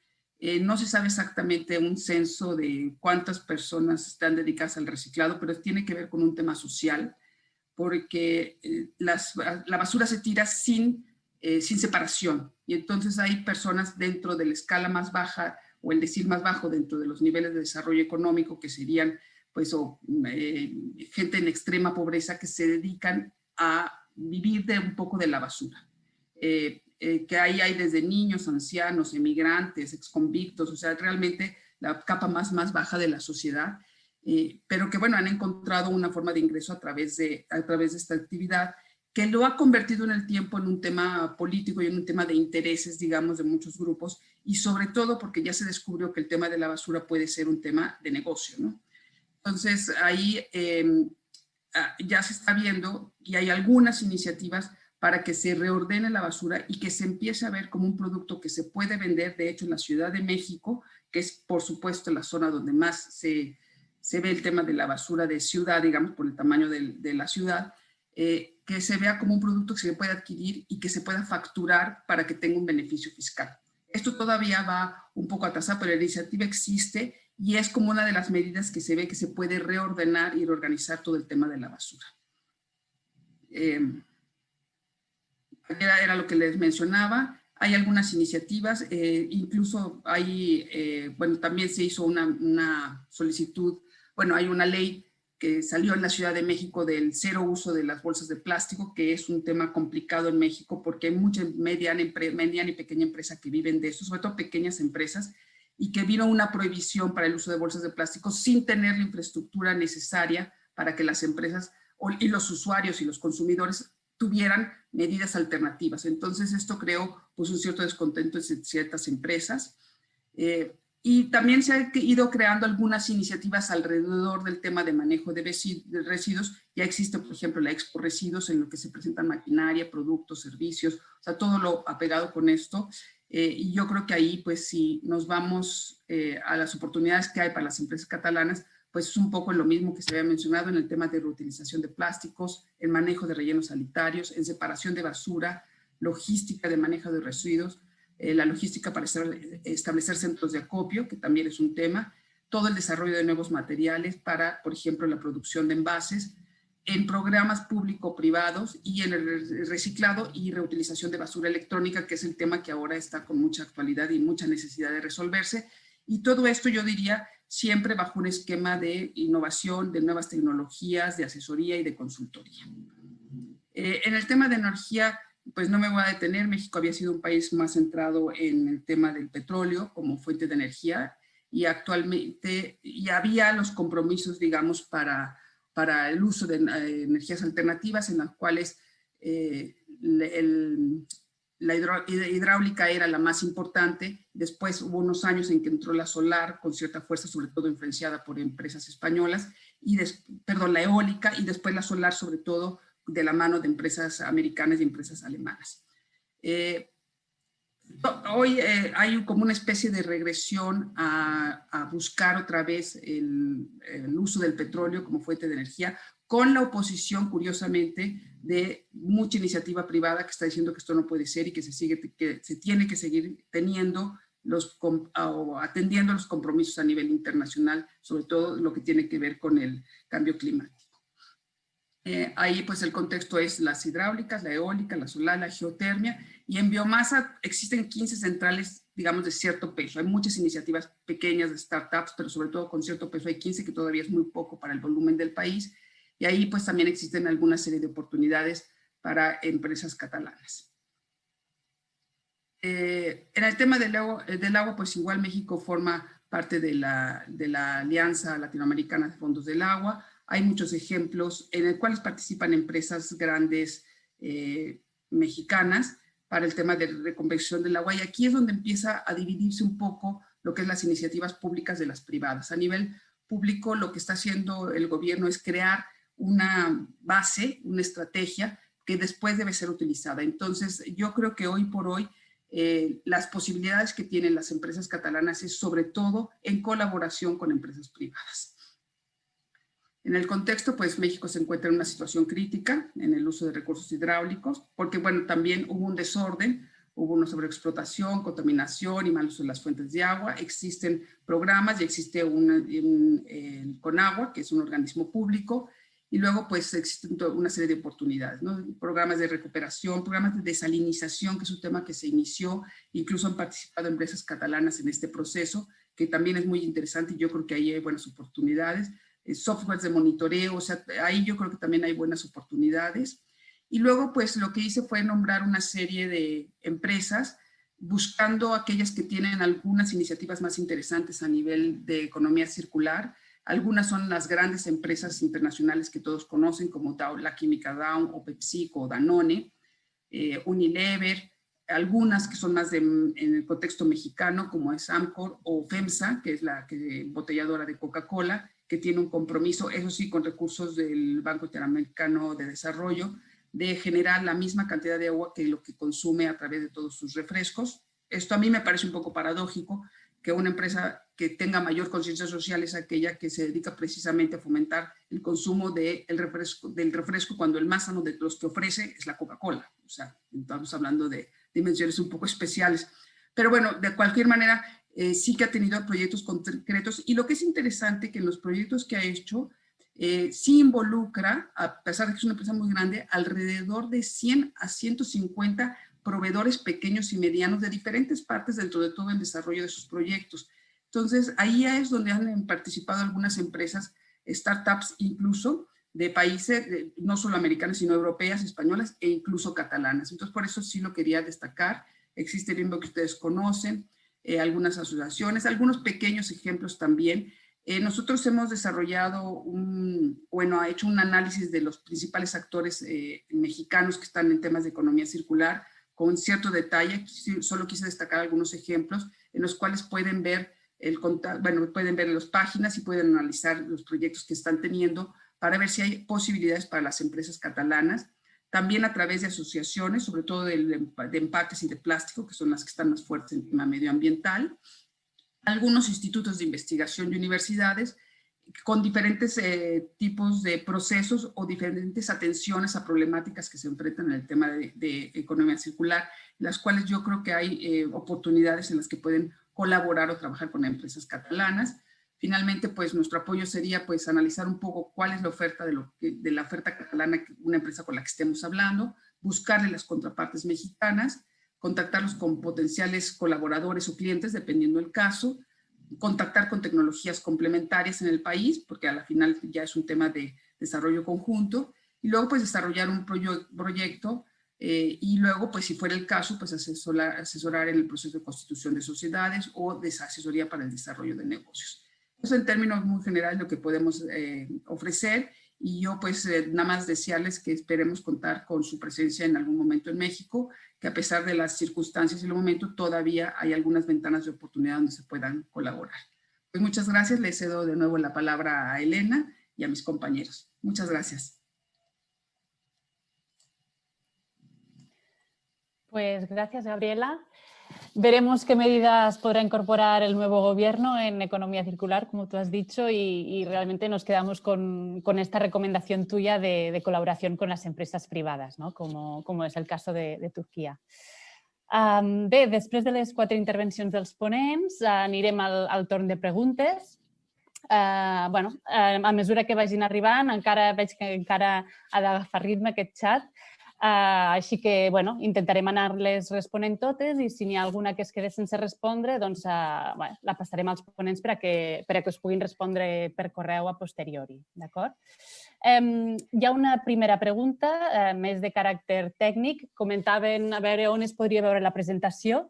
No se sabe exactamente un censo de cuántas personas están dedicadas al reciclado, pero tiene que ver con un tema social, porque la basura se tira sin separación, y entonces hay personas dentro de la escala más baja o el decil más bajo dentro de los niveles de desarrollo económico que serían pues gente en extrema pobreza que se dedican a vivir de un poco de la basura. Que ahí hay desde niños, ancianos, emigrantes, exconvictos, o sea, realmente la capa más baja de la sociedad, pero que, bueno, han encontrado una forma de ingreso a través de esta actividad que lo ha convertido en el tiempo en un tema político y en un tema de intereses, digamos, de muchos grupos, y sobre todo porque ya se descubrió que el tema de la basura puede ser un tema de negocio, ¿no? Entonces, ahí ya se está viendo y hay algunas iniciativas para que se reordene la basura y que se empiece a ver como un producto que se puede vender, de hecho, en la Ciudad de México, que es, por supuesto, la zona donde más se ve el tema de la basura de ciudad, digamos, por el tamaño de la ciudad, que se vea como un producto que se puede adquirir y que se pueda facturar para que tenga un beneficio fiscal. Esto todavía va un poco atrasado, pero la iniciativa existe y es como una de las medidas que se ve que se puede reordenar y reorganizar todo el tema de la basura. Era lo que les mencionaba. Hay algunas iniciativas, incluso hay, bueno, también se hizo una solicitud, bueno, hay una ley que salió en la Ciudad de México del cero uso de las bolsas de plástico, que es un tema complicado en México porque hay mucha mediana y pequeña empresa que viven de eso, sobre todo pequeñas empresas, y que vino una prohibición para el uso de bolsas de plástico sin tener la infraestructura necesaria para que las empresas y los usuarios y los consumidores tuvieran medidas alternativas. Entonces esto creó pues un cierto descontento en ciertas empresas. Y también se han ido creando algunas iniciativas alrededor del tema de manejo de residuos. Ya existe, por ejemplo, la Expo Residuos, en lo que se presentan maquinaria, productos, servicios, o sea, todo lo apegado con esto. Y yo creo que ahí, pues, si nos vamos a las oportunidades que hay para las empresas catalanas, pues es un poco lo mismo que se había mencionado en el tema de reutilización de plásticos, el manejo de rellenos sanitarios, en separación de basura, logística de manejo de residuos, la logística para establecer centros de acopio, que también es un tema, todo el desarrollo de nuevos materiales para, por ejemplo, la producción de envases, en programas público-privados y en el reciclado y reutilización de basura electrónica, que es el tema que ahora está con mucha actualidad y mucha necesidad de resolverse. Y todo esto, yo diría, siempre bajo un esquema de innovación, de nuevas tecnologías, de asesoría y de consultoría. En el tema de energía, pues no me voy a detener. México había sido un país más centrado en el tema del petróleo como fuente de energía y actualmente ya había los compromisos, digamos, para el uso de energías alternativas en las cuales la hidráulica era la más importante. Después hubo unos años en que entró la solar con cierta fuerza, sobre todo influenciada por empresas españolas, y la eólica, y después la solar, sobre todo de la mano de empresas americanas y empresas alemanas. Hoy hay como una especie de regresión a buscar otra vez el uso del petróleo como fuente de energía, con la oposición, curiosamente, de mucha iniciativa privada que está diciendo que esto no puede ser y que se tiene que seguir teniendo o atendiendo los compromisos a nivel internacional, sobre todo lo que tiene que ver con el cambio climático. Ahí pues el contexto es las hidráulicas, la eólica, la solar, la geotermia, y en biomasa existen 15 centrales, digamos, de cierto peso. Hay muchas iniciativas pequeñas de startups, pero sobre todo con cierto peso hay 15, que todavía es muy poco para el volumen del país, y ahí pues también existen alguna serie de oportunidades para empresas catalanas. En el tema del agua, pues igual México forma parte de la Alianza Latinoamericana de Fondos del Agua. Hay muchos ejemplos en los cuales participan empresas grandes mexicanas para el tema de reconversión del agua, y aquí es donde empieza a dividirse un poco lo que es las iniciativas públicas de las privadas. A nivel público, lo que está haciendo el gobierno es crear una base, una estrategia que después debe ser utilizada. Entonces, yo creo que hoy por hoy las posibilidades que tienen las empresas catalanas es sobre todo en colaboración con empresas privadas. En el contexto, pues México se encuentra en una situación crítica en el uso de recursos hidráulicos, porque bueno, también hubo un desorden, hubo una sobreexplotación, contaminación y mal uso de las fuentes de agua. Existen programas y existe el CONAGUA, que es un organismo público, y luego pues existen una serie de oportunidades, ¿no? Programas de recuperación, programas de desalinización, que es un tema que se inició, incluso han participado empresas catalanas en este proceso, que también es muy interesante y yo creo que ahí hay buenas oportunidades. Softwares de monitoreo, o sea, ahí yo creo que también hay buenas oportunidades. Y luego, pues, lo que hice fue nombrar una serie de empresas, buscando aquellas que tienen algunas iniciativas más interesantes a nivel de economía circular. Algunas son las grandes empresas internacionales que todos conocen, como Dow, la química Dow, o PepsiCo, o Danone, Unilever, algunas que son más en el contexto mexicano, como es Amcor o FEMSA, que es la embotelladora de Coca-Cola, que tiene un compromiso, eso sí, con recursos del Banco Interamericano de Desarrollo, de generar la misma cantidad de agua que lo que consume a través de todos sus refrescos. Esto a mí me parece un poco paradójico, que una empresa que tenga mayor conciencia social es aquella que se dedica precisamente a fomentar el consumo del refresco cuando el más sano de los que ofrece es la Coca-Cola. O sea, estamos hablando de dimensiones un poco especiales. Pero bueno, de cualquier manera, sí que ha tenido proyectos concretos, y lo que es interesante que en los proyectos que ha hecho sí involucra, a pesar de que es una empresa muy grande, alrededor de 100 a 150 proveedores pequeños y medianos de diferentes partes dentro de todo el desarrollo de sus proyectos. Entonces, ahí es donde han participado algunas empresas, startups incluso, de países, no solo americanas, sino europeas, españolas e incluso catalanas. Entonces, por eso sí lo quería destacar. Existe Bimbo, que ustedes conocen, algunas asociaciones, algunos pequeños ejemplos también. Nosotros hemos desarrollado ha hecho un análisis de los principales actores mexicanos que están en temas de economía circular, con cierto detalle. Solo quise destacar algunos ejemplos en los cuales pueden ver pueden ver las páginas y pueden analizar los proyectos que están teniendo para ver si hay posibilidades para las empresas catalanas. También a través de asociaciones, sobre todo de empaques y de plástico, que son las que están más fuertes en tema medioambiental. Algunos institutos de investigación y universidades con diferentes tipos de procesos o diferentes atenciones a problemáticas que se enfrentan en el tema de economía circular, las cuales yo creo que hay oportunidades en las que pueden colaborar o trabajar con empresas catalanas. Finalmente, pues nuestro apoyo sería pues analizar un poco cuál es la oferta de la oferta catalana, una empresa con la que estemos hablando, buscarle las contrapartes mexicanas, contactarlos con potenciales colaboradores o clientes, dependiendo del caso, contactar con tecnologías complementarias en el país, porque a la final ya es un tema de desarrollo conjunto, y luego pues desarrollar un proyecto y luego, pues si fuera el caso, pues asesorar en el proceso de constitución de sociedades o de asesoría para el desarrollo de negocios. Eso en términos muy generales lo que podemos ofrecer, y yo pues nada más desearles que esperemos contar con su presencia en algún momento en México, que a pesar de las circunstancias y el momento todavía hay algunas ventanas de oportunidad donde se puedan colaborar. Pues muchas gracias, le cedo de nuevo la palabra a Elena y a mis compañeros. Muchas gracias. Pues gracias, Gabriela. Veremos qué medidas podrá incorporar el nuevo gobierno en economía circular, como tú has dicho, y realmente nos quedamos con esta recomendación tuya de colaboración con las empresas privadas, ¿no? como és el cas de Turquia. Bé, després de les 4 intervencions dels ponents, anirem al torn de preguntes. A mesura que vagin arribant, encara veig que encara ha d'agafar ritme aquest xat, així que intentarem anar-les responent totes, i si n'hi ha alguna que es quede sense respondre, doncs la passarem als ponents per a que us puguin respondre per correu a posteriori. D'acord? Hi ha una primera pregunta, més de caràcter tècnic. Comentaven a veure on es podria veure la presentació.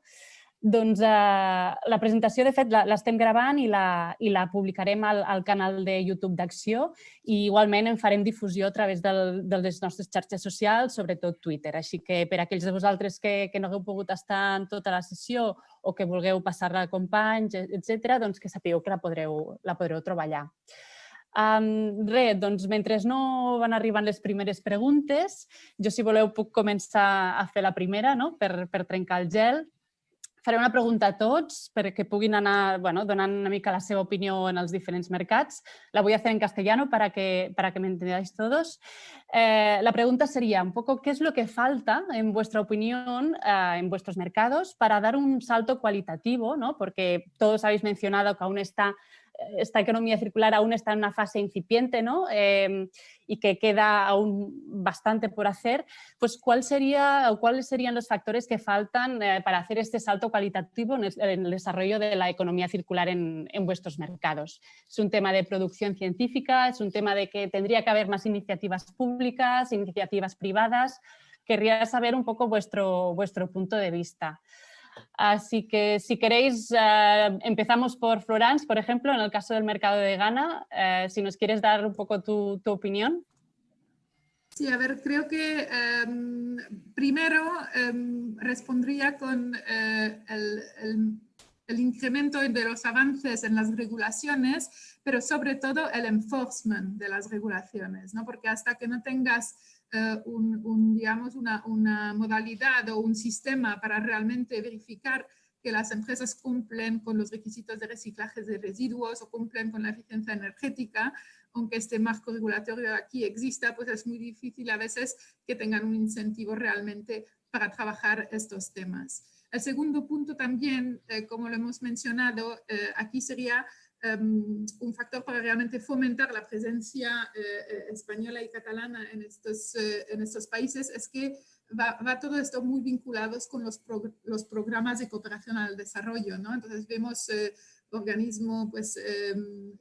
Doncs la presentació, de fet, l'estem gravant i la publicarem al canal de YouTube d'Acció, i igualment en farem difusió a través de les nostres xarxes socials, sobretot Twitter. Així que per a aquells de vosaltres que no hagueu pogut estar en tota la sessió o que vulgueu passar-la a companys, etc., doncs que sapigueu que la podreu trobar allà. Res, doncs mentre no van arribant les primeres preguntes, jo, si voleu, puc començar a fer la primera, per trencar el gel. Faré una pregunta a tots perquè puguin anar donant una mica la seva opinió en els diferents mercats. La voy a hacer en castellano para que me entendáis todos. La pregunta sería un poco ¿qué es lo que falta, en vuestra opinión, en vuestros mercados para dar un salto cualitativo? Porque todos habéis mencionado que aún esta economía circular aún está en una fase incipiente, y que queda aún bastante por hacer. Pues, ¿cuáles serían los factores que faltan para hacer este salto cualitativo en el desarrollo de la economía circular en vuestros mercados? ¿Es un tema de producción científica? ¿Es un tema de que tendría que haber más iniciativas públicas, iniciativas privadas? Querría saber un poco vuestro punto de vista. Así que, si queréis, empezamos por Florence, por ejemplo, en el caso del mercado de Ghana. Si nos quieres dar un poco tu opinión. Sí, a ver, creo que primero respondría con el incremento de los avances en las regulaciones, pero sobre todo el enforcement de las regulaciones, porque hasta que no tengas digamos, una modalidad o un sistema para realmente verificar que las empresas cumplen con los requisitos de reciclaje de residuos o cumplen con la eficiencia energética, aunque este marco regulatorio aquí exista, pues es muy difícil a veces que tengan un incentivo realmente para trabajar estos temas. El segundo punto también, como lo hemos mencionado, aquí sería un factor para realmente fomentar la presencia española y catalana en estos países, es que va todo esto muy vinculados con los programas de cooperación al desarrollo, Entonces vemos organismos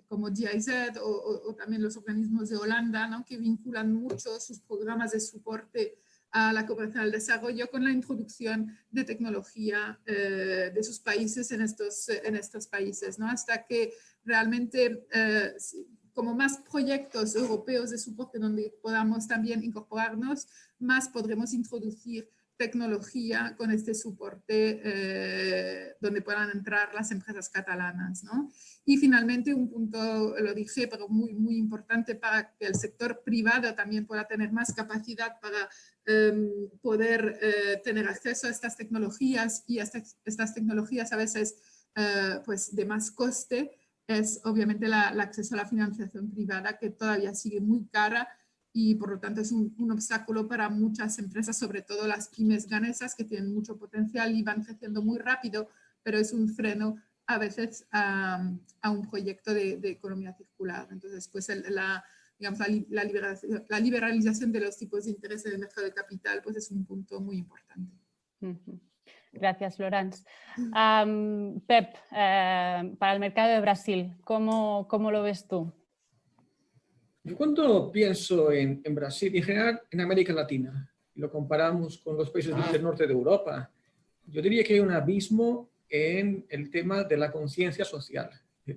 como GIZ o también los organismos de Holanda, que vinculan mucho sus programas de soporte a la cooperación al desarrollo con la introducción de tecnología de sus países en estos países, hasta que realmente como más proyectos europeos de soporte donde podamos también incorporarnos, más podremos introducir tecnología con este soporte donde puedan entrar las empresas catalanas, Y finalmente un punto, lo dije, pero muy, muy importante para que el sector privado también pueda tener más capacidad para poder tener acceso a estas tecnologías, y estas tecnologías a veces de más coste, es obviamente el acceso a la financiación privada, que todavía sigue muy cara, y por lo tanto es un obstáculo para muchas empresas, sobre todo las pymes ganesas, que tienen mucho potencial y van creciendo muy rápido, pero es un freno a veces a un proyecto de economía circular. Entonces, pues la liberalización de los tipos de interés en el mercado de capital pues es un punto muy importante. Gracias, Florence. Pep, para el mercado de Brasil, ¿cómo lo ves tú? Yo cuando pienso en Brasil y en general en América Latina, y lo comparamos con los países del norte de Europa, yo diría que hay un abismo en el tema de la conciencia social.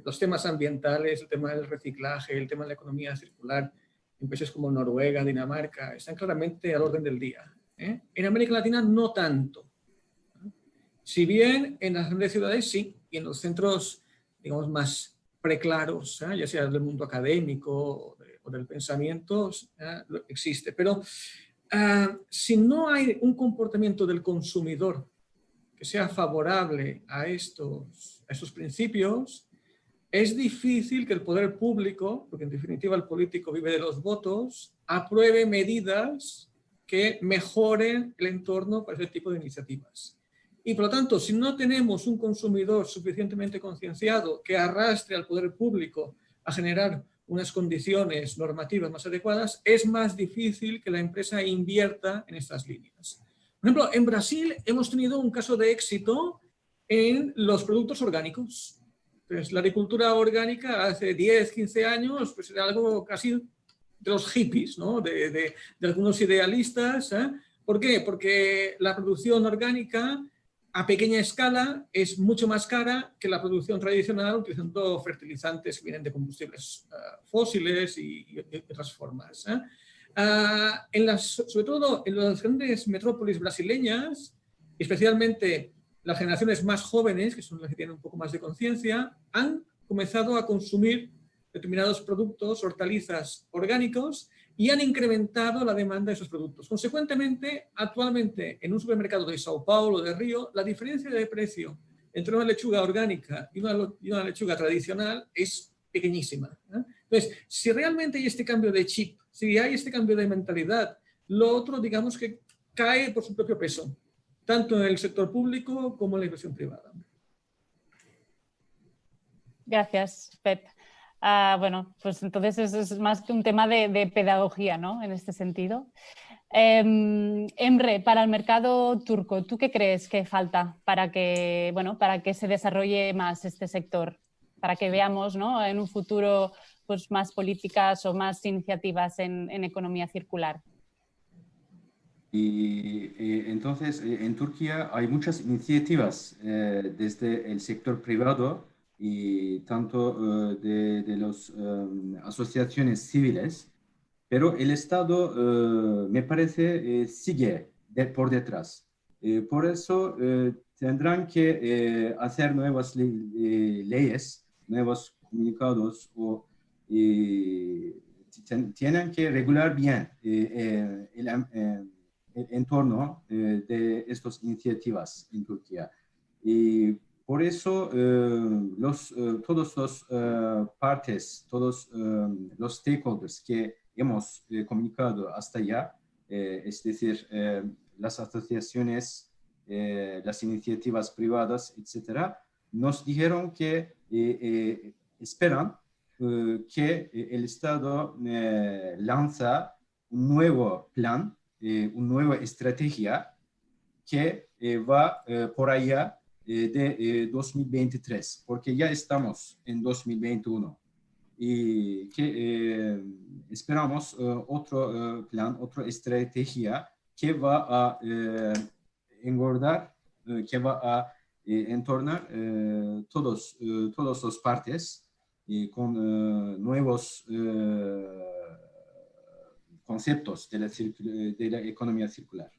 Los temas ambientales, el tema del reciclaje, el tema de la economía circular, en países como Noruega, Dinamarca, están claramente al orden del día. En América Latina no tanto. Si bien en las grandes ciudades sí, y en los centros, digamos, más preclaros, ya sea del mundo académico o del pensamiento, existe. Pero si no hay un comportamiento del consumidor que sea favorable a estos principios, es difícil que el poder público, porque en definitiva el político vive de los votos, apruebe medidas que mejoren el entorno para ese tipo de iniciativas. Y por lo tanto, si no tenemos un consumidor suficientemente concienciado que arrastre al poder público a generar unas condiciones normativas más adecuadas, es más difícil que la empresa invierta en estas líneas. Por ejemplo, en Brasil hemos tenido un caso de éxito en los productos orgánicos. Entonces, la agricultura orgánica hace 10, 15 años pues era algo casi de los hippies, ¿no? de algunos idealistas. ¿Por qué? Porque la producción orgánica a pequeña escala es mucho más cara que la producción tradicional utilizando fertilizantes que vienen de combustibles fósiles y otras formas. Sobre todo en las grandes metrópolis brasileñas, especialmente las generaciones más jóvenes, que son las que tienen un poco más de conciencia, han comenzado a consumir determinados productos, hortalizas orgánicos, y han incrementado la demanda de esos productos. Consecuentemente, actualmente en un supermercado de Sao Paulo, de Río, la diferencia de precio entre una lechuga orgánica y una lechuga tradicional es pequeñísima. Entonces, si realmente hay este cambio de chip, si hay este cambio de mentalidad, lo otro, digamos que cae por su propio peso, tanto en el sector público como en la inversión privada. Gracias, Pep. Bueno, pues entonces es más que un tema de pedagogía, ¿no? En este sentido. Emre, para el mercado turco, ¿tú qué crees que falta para que se desarrolle más este sector? Para que veamos, ¿no?, en un futuro pues, más políticas o más iniciativas en economía circular. Y entonces, en Turquía hay muchas iniciativas desde el sector privado y tanto de las asociaciones civiles, pero el Estado, me parece, sigue por detrás. Por eso tendrán que hacer nuevas leyes, nuevos comunicados, o tienen que regular bien el entorno de estas iniciativas en Turquía. Y por eso todos los partes, todos los stakeholders que hemos comunicado hasta allá, es decir, las asociaciones, las iniciativas privadas, etcétera, nos dijeron que esperan que el Estado lanza un nuevo plan, una nueva estrategia que va por allá de 2023, porque ya estamos en 2021 y que esperamos otro plan, otra estrategia que va a engordar, que va a entornar todas las partes con nuevos conceptos de la economía circular.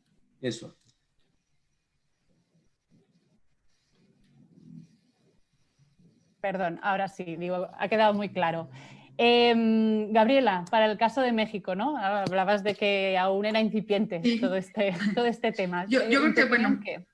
Eso. Perdón, ahora sí, digo, ha quedado muy claro. Gabriela, para el caso de México, ¿no? Hablabas de que aún era incipiente sí. todo este tema. Yo creo que, bueno, ¿qué?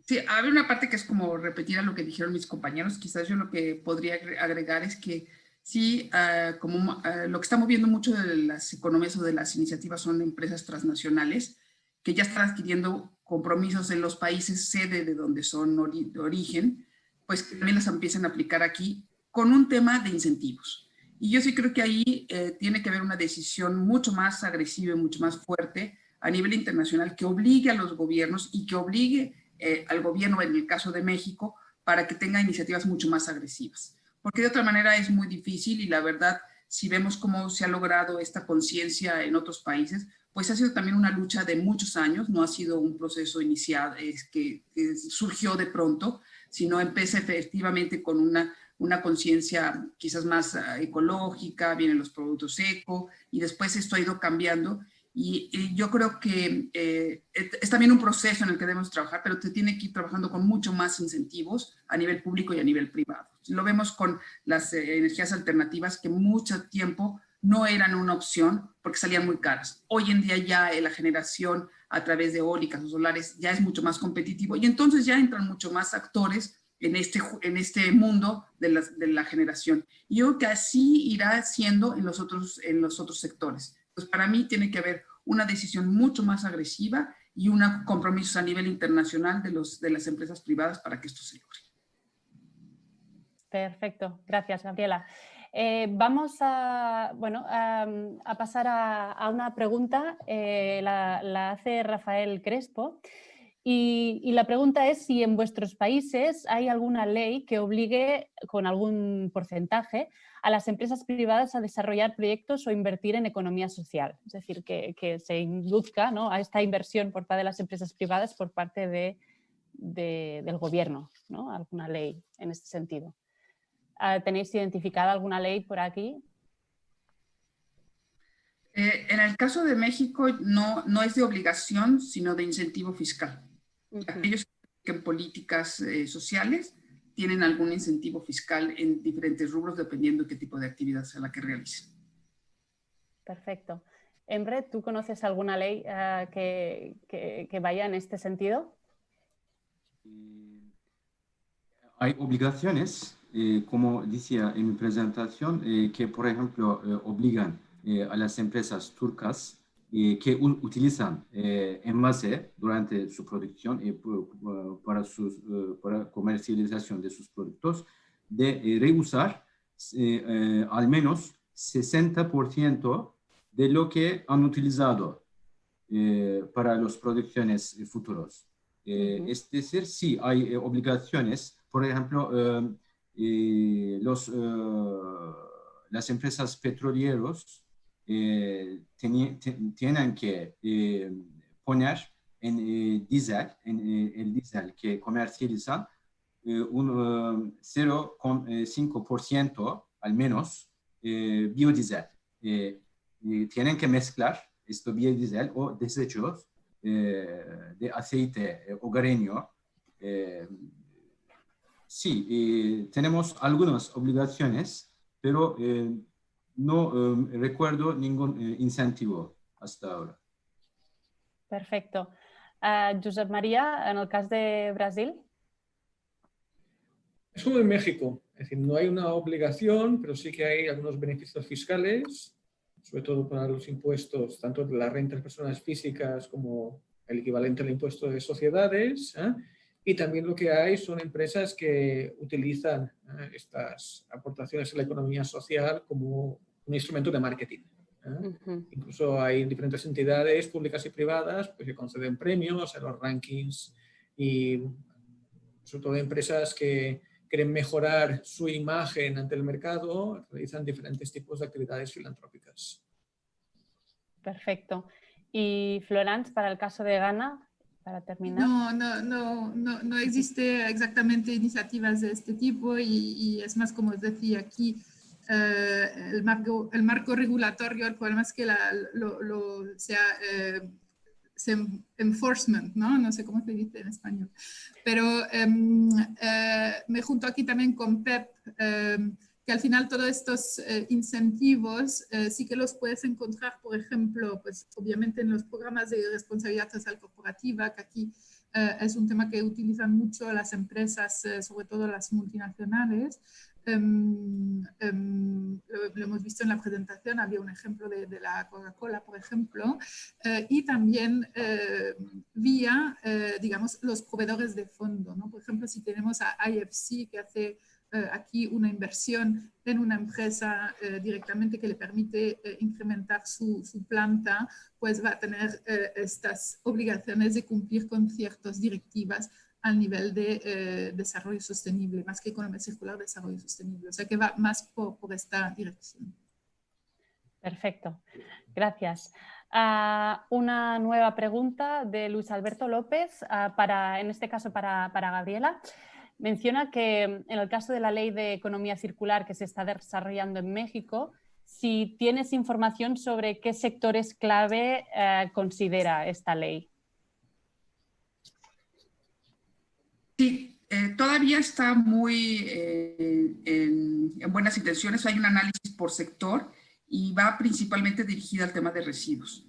Sí, hay una parte que es como repetir a lo que dijeron mis compañeros. Quizás yo lo que podría agregar es que sí, lo que está moviendo mucho de las economías o de las iniciativas son empresas transnacionales que ya están adquiriendo compromisos en los países sede de donde son de origen, pues que también las empiezan a aplicar aquí con un tema de incentivos. Y yo sí creo que ahí tiene que haber una decisión mucho más agresiva y mucho más fuerte a nivel internacional que obligue a los gobiernos y que obligue al gobierno, en el caso de México, para que tenga iniciativas mucho más agresivas. Porque de otra manera es muy difícil y la verdad, si vemos cómo se ha logrado esta conciencia en otros países, pues ha sido también una lucha de muchos años, no ha sido un proceso iniciado que surgió de pronto, sino empecé efectivamente con una conciencia quizás más ecológica, vienen los productos eco, y después esto ha ido cambiando. Y yo creo que es también un proceso en el que debemos trabajar, pero te tiene que ir trabajando con mucho más incentivos a nivel público y a nivel privado. Lo vemos con las energías alternativas que mucho tiempo no eran una opción porque salían muy caras. Hoy en día ya la generación a través de eólicas o solares ya es mucho más competitivo y entonces ya entran mucho más actores en este mundo de la generación. Y yo creo que así irá siendo en los otros sectores. Pues para mí tiene que haber una decisión mucho más agresiva y unos compromisos a nivel internacional de las empresas privadas para que esto se logre. Perfecto, gracias, Gabriela. Vamos a pasar a una pregunta, la hace Rafael Crespo, y la pregunta es si en vuestros países hay alguna ley que obligue con algún porcentaje a las empresas privadas a desarrollar proyectos o invertir en economía social. Es decir, que se induzca, ¿no?, a esta inversión por parte de las empresas privadas por parte del gobierno, ¿no? Alguna ley en este sentido. ¿Tenéis identificada alguna ley por aquí? En el caso de México no es de obligación, sino de incentivo fiscal. Aquellos que en políticas sociales tienen algún incentivo fiscal en diferentes rubros dependiendo de qué tipo de actividad sea la que realicen. Perfecto. Emre, ¿tú conoces alguna ley que vaya en este sentido? Hay obligaciones, como decía en mi presentación, que por ejemplo obligan a las empresas turcas que utilizan envase durante su producción para comercialización de sus productos, de reusar al menos 60% de lo que han utilizado para las producciones futuras. Es decir, sí hay obligaciones. Por ejemplo, las empresas petroleras tienen que poner en el diésel que comercializan un 0,5% al menos biodiesel. Tienen que mezclar esto biodiesel o desechos de aceite hogareño. Sí, tenemos algunas obligaciones, pero no recuerdo ningún incentivo hasta ahora. Perfecto. Josep María, en el cas de Brasil. Es como en México, es decir, no hay una obligación, pero sí que hay algunos beneficios fiscales, sobre todo para los impuestos, tanto de la renta de personas físicas como el equivalente al impuesto de sociedades, y también lo que hay son empresas que utilizan estas aportaciones a la economía social como un instrumento de marketing. Incluso hay diferentes entidades públicas y privadas pues, que conceden premios a los rankings y sobre todo empresas que quieren mejorar su imagen ante el mercado, realizan diferentes tipos de actividades filantrópicas. Perfecto. Y Florence, para el caso de Ghana, para terminar. No existe exactamente iniciativas de este tipo y es más, como os decía aquí, el marco regulatorio, el problema es que enforcement, ¿no? sé cómo se dice en español, pero me junto aquí también con Pep, que al final todos estos incentivos sí que los puedes encontrar, por ejemplo, pues obviamente en los programas de responsabilidad social corporativa, que aquí es un tema que utilizan mucho las empresas, sobre todo las multinacionales. Lo hemos visto en la presentación, había un ejemplo de la Coca-Cola, por ejemplo, y también vía, digamos, los proveedores de fondo, ¿no? Por ejemplo, si tenemos a IFC que hace aquí una inversión en una empresa directamente que le permite incrementar su planta, pues va a tener estas obligaciones de cumplir con ciertas directivas al nivel de desarrollo sostenible, más que economía circular, desarrollo sostenible. O sea que va más por esta dirección. Perfecto, gracias. Una nueva pregunta de Luis Alberto López, en este caso para Gabriela. Menciona que en el caso de la ley de economía circular que se está desarrollando en México, si tienes información sobre qué sectores clave considera esta ley. Sí, todavía está muy en buenas intenciones. Hay un análisis por sector y va principalmente dirigida al tema de residuos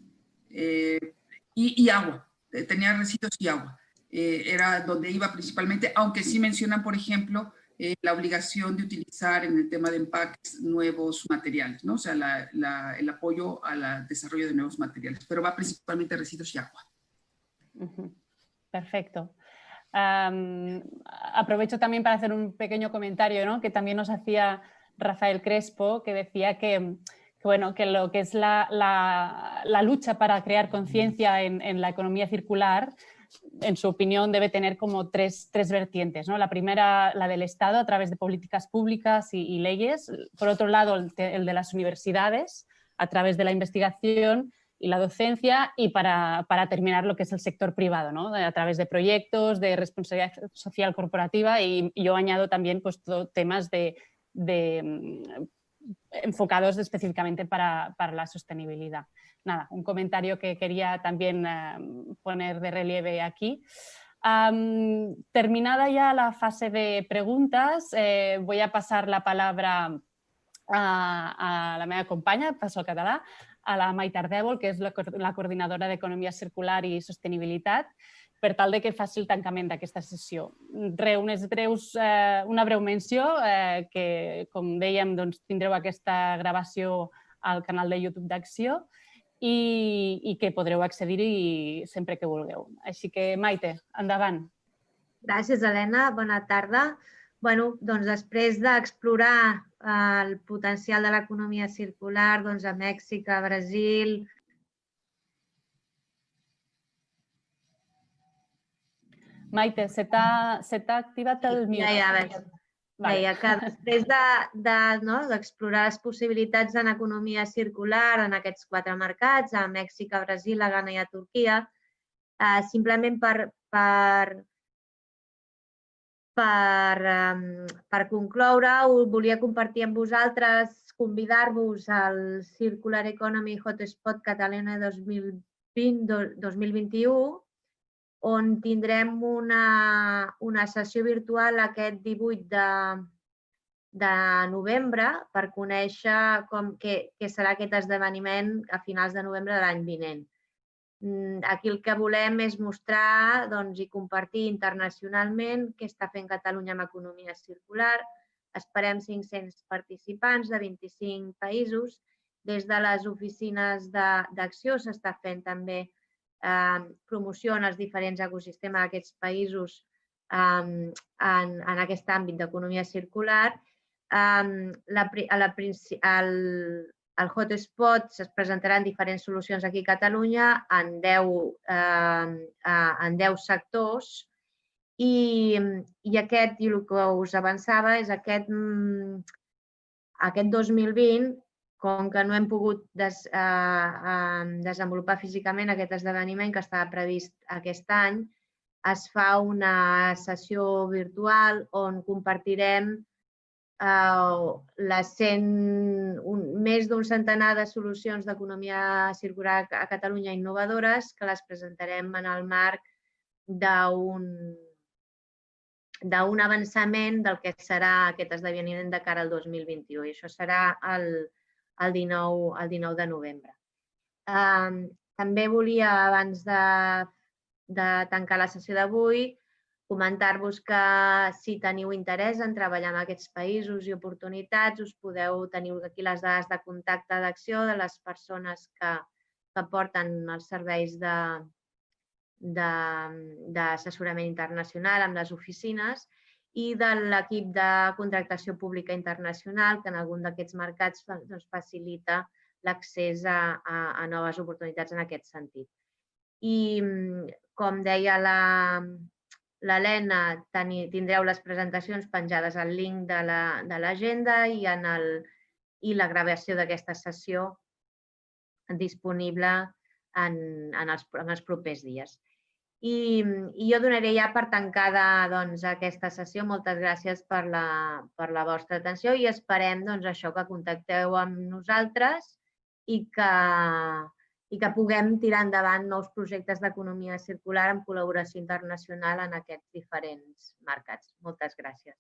y agua. Tenía residuos y agua. Era donde iba principalmente, aunque sí mencionan, por ejemplo, la obligación de utilizar en el tema de empaques nuevos materiales, ¿no? O sea, el apoyo al desarrollo de nuevos materiales, pero va principalmente a residuos y agua. Perfecto. Aprovecho también para hacer un pequeño comentario, ¿no? Que también nos hacía Rafael Crespo, que decía que lo que es la lucha para crear conciencia en la economía circular, en su opinión, debe tener como tres vertientes, ¿no? La primera, la del Estado, a través de políticas públicas y leyes. Por otro lado, el de las universidades, a través de la investigación y la docencia, y para terminar lo que es el sector privado, ¿no? A través de proyectos, de responsabilidad social corporativa, y yo añado también pues, temas enfocados específicamente para la sostenibilidad. Nada, un comentario que quería también poner de relieve aquí. Terminada ya la fase de preguntas, voy a pasar la palabra a la meva companya, passo al català, a la Maite Ardèvol, que és la coordinadora d'Economia Circular i Sostenibilitat, per tal de que faci el tancament d'aquesta sessió. Una breu menció, que com dèiem tindreu aquesta gravació al canal de YouTube d'Acció i que podreu accedir-hi sempre que vulgueu. Així que, Maite, endavant. Gràcies, Helena. Bona tarda. Doncs després d'explorar el potencial de l'economia circular a Mèxic, a Brasil... Maite, se t'ha activat el mute. Ja veig. Deia que després d'explorar les possibilitats en economia circular en aquests 4 mercats, a Mèxic, a Brasil, a Ghana i a Turquia, simplement per concloure, volia compartir amb vosaltres, convidar-vos al Circular Economy Hotspot Catalunya 2020-2021, on tindrem una sessió virtual aquest 18 de novembre per conèixer què serà aquest esdeveniment a finals de novembre de l'any vinent. Aquí el que volem és mostrar i compartir internacionalment què està fent Catalunya amb economia circular. Esperem 500 participants de 25 països. Des de les oficines d'Acció s'està fent també promoció en els diferents ecosistemes d'aquests països en aquest àmbit d'economia circular. Al Hotspot es presentaran diferents solucions aquí a Catalunya en 10 sectors i aquest, i el que us avançava, és aquest 2020, com que no hem pogut desenvolupar físicament aquest esdeveniment que estava previst aquest any, es fa una sessió virtual on compartirem més d'un centenar de solucions d'economia circular a Catalunya innovadores que les presentarem en el marc d'un avançament del que serà aquest esdeveniment de cara al 2021. I això serà el 19 de novembre. També volia, abans de tancar la sessió d'avui, comentar-vos que si teniu interès en treballar en aquests països i oportunitats, teniu aquí les dades de contacte d'Acció de les persones que porten els serveis d'assessorament internacional amb les oficines i de l'equip de contractació pública internacional, que en algun d'aquests mercats facilita l'accés a noves oportunitats en aquest sentit. I, com deia l'Helena, tindreu les presentacions penjades al link de l'agenda i la gravació d'aquesta sessió disponible en els propers dies. I jo donaré ja per tancada aquesta sessió. Moltes gràcies per la vostra atenció i esperem això, que contacteu amb nosaltres i que puguem tirar endavant nous projectes d'economia circular en col·laboració internacional en aquests diferents mercats. Moltes gràcies.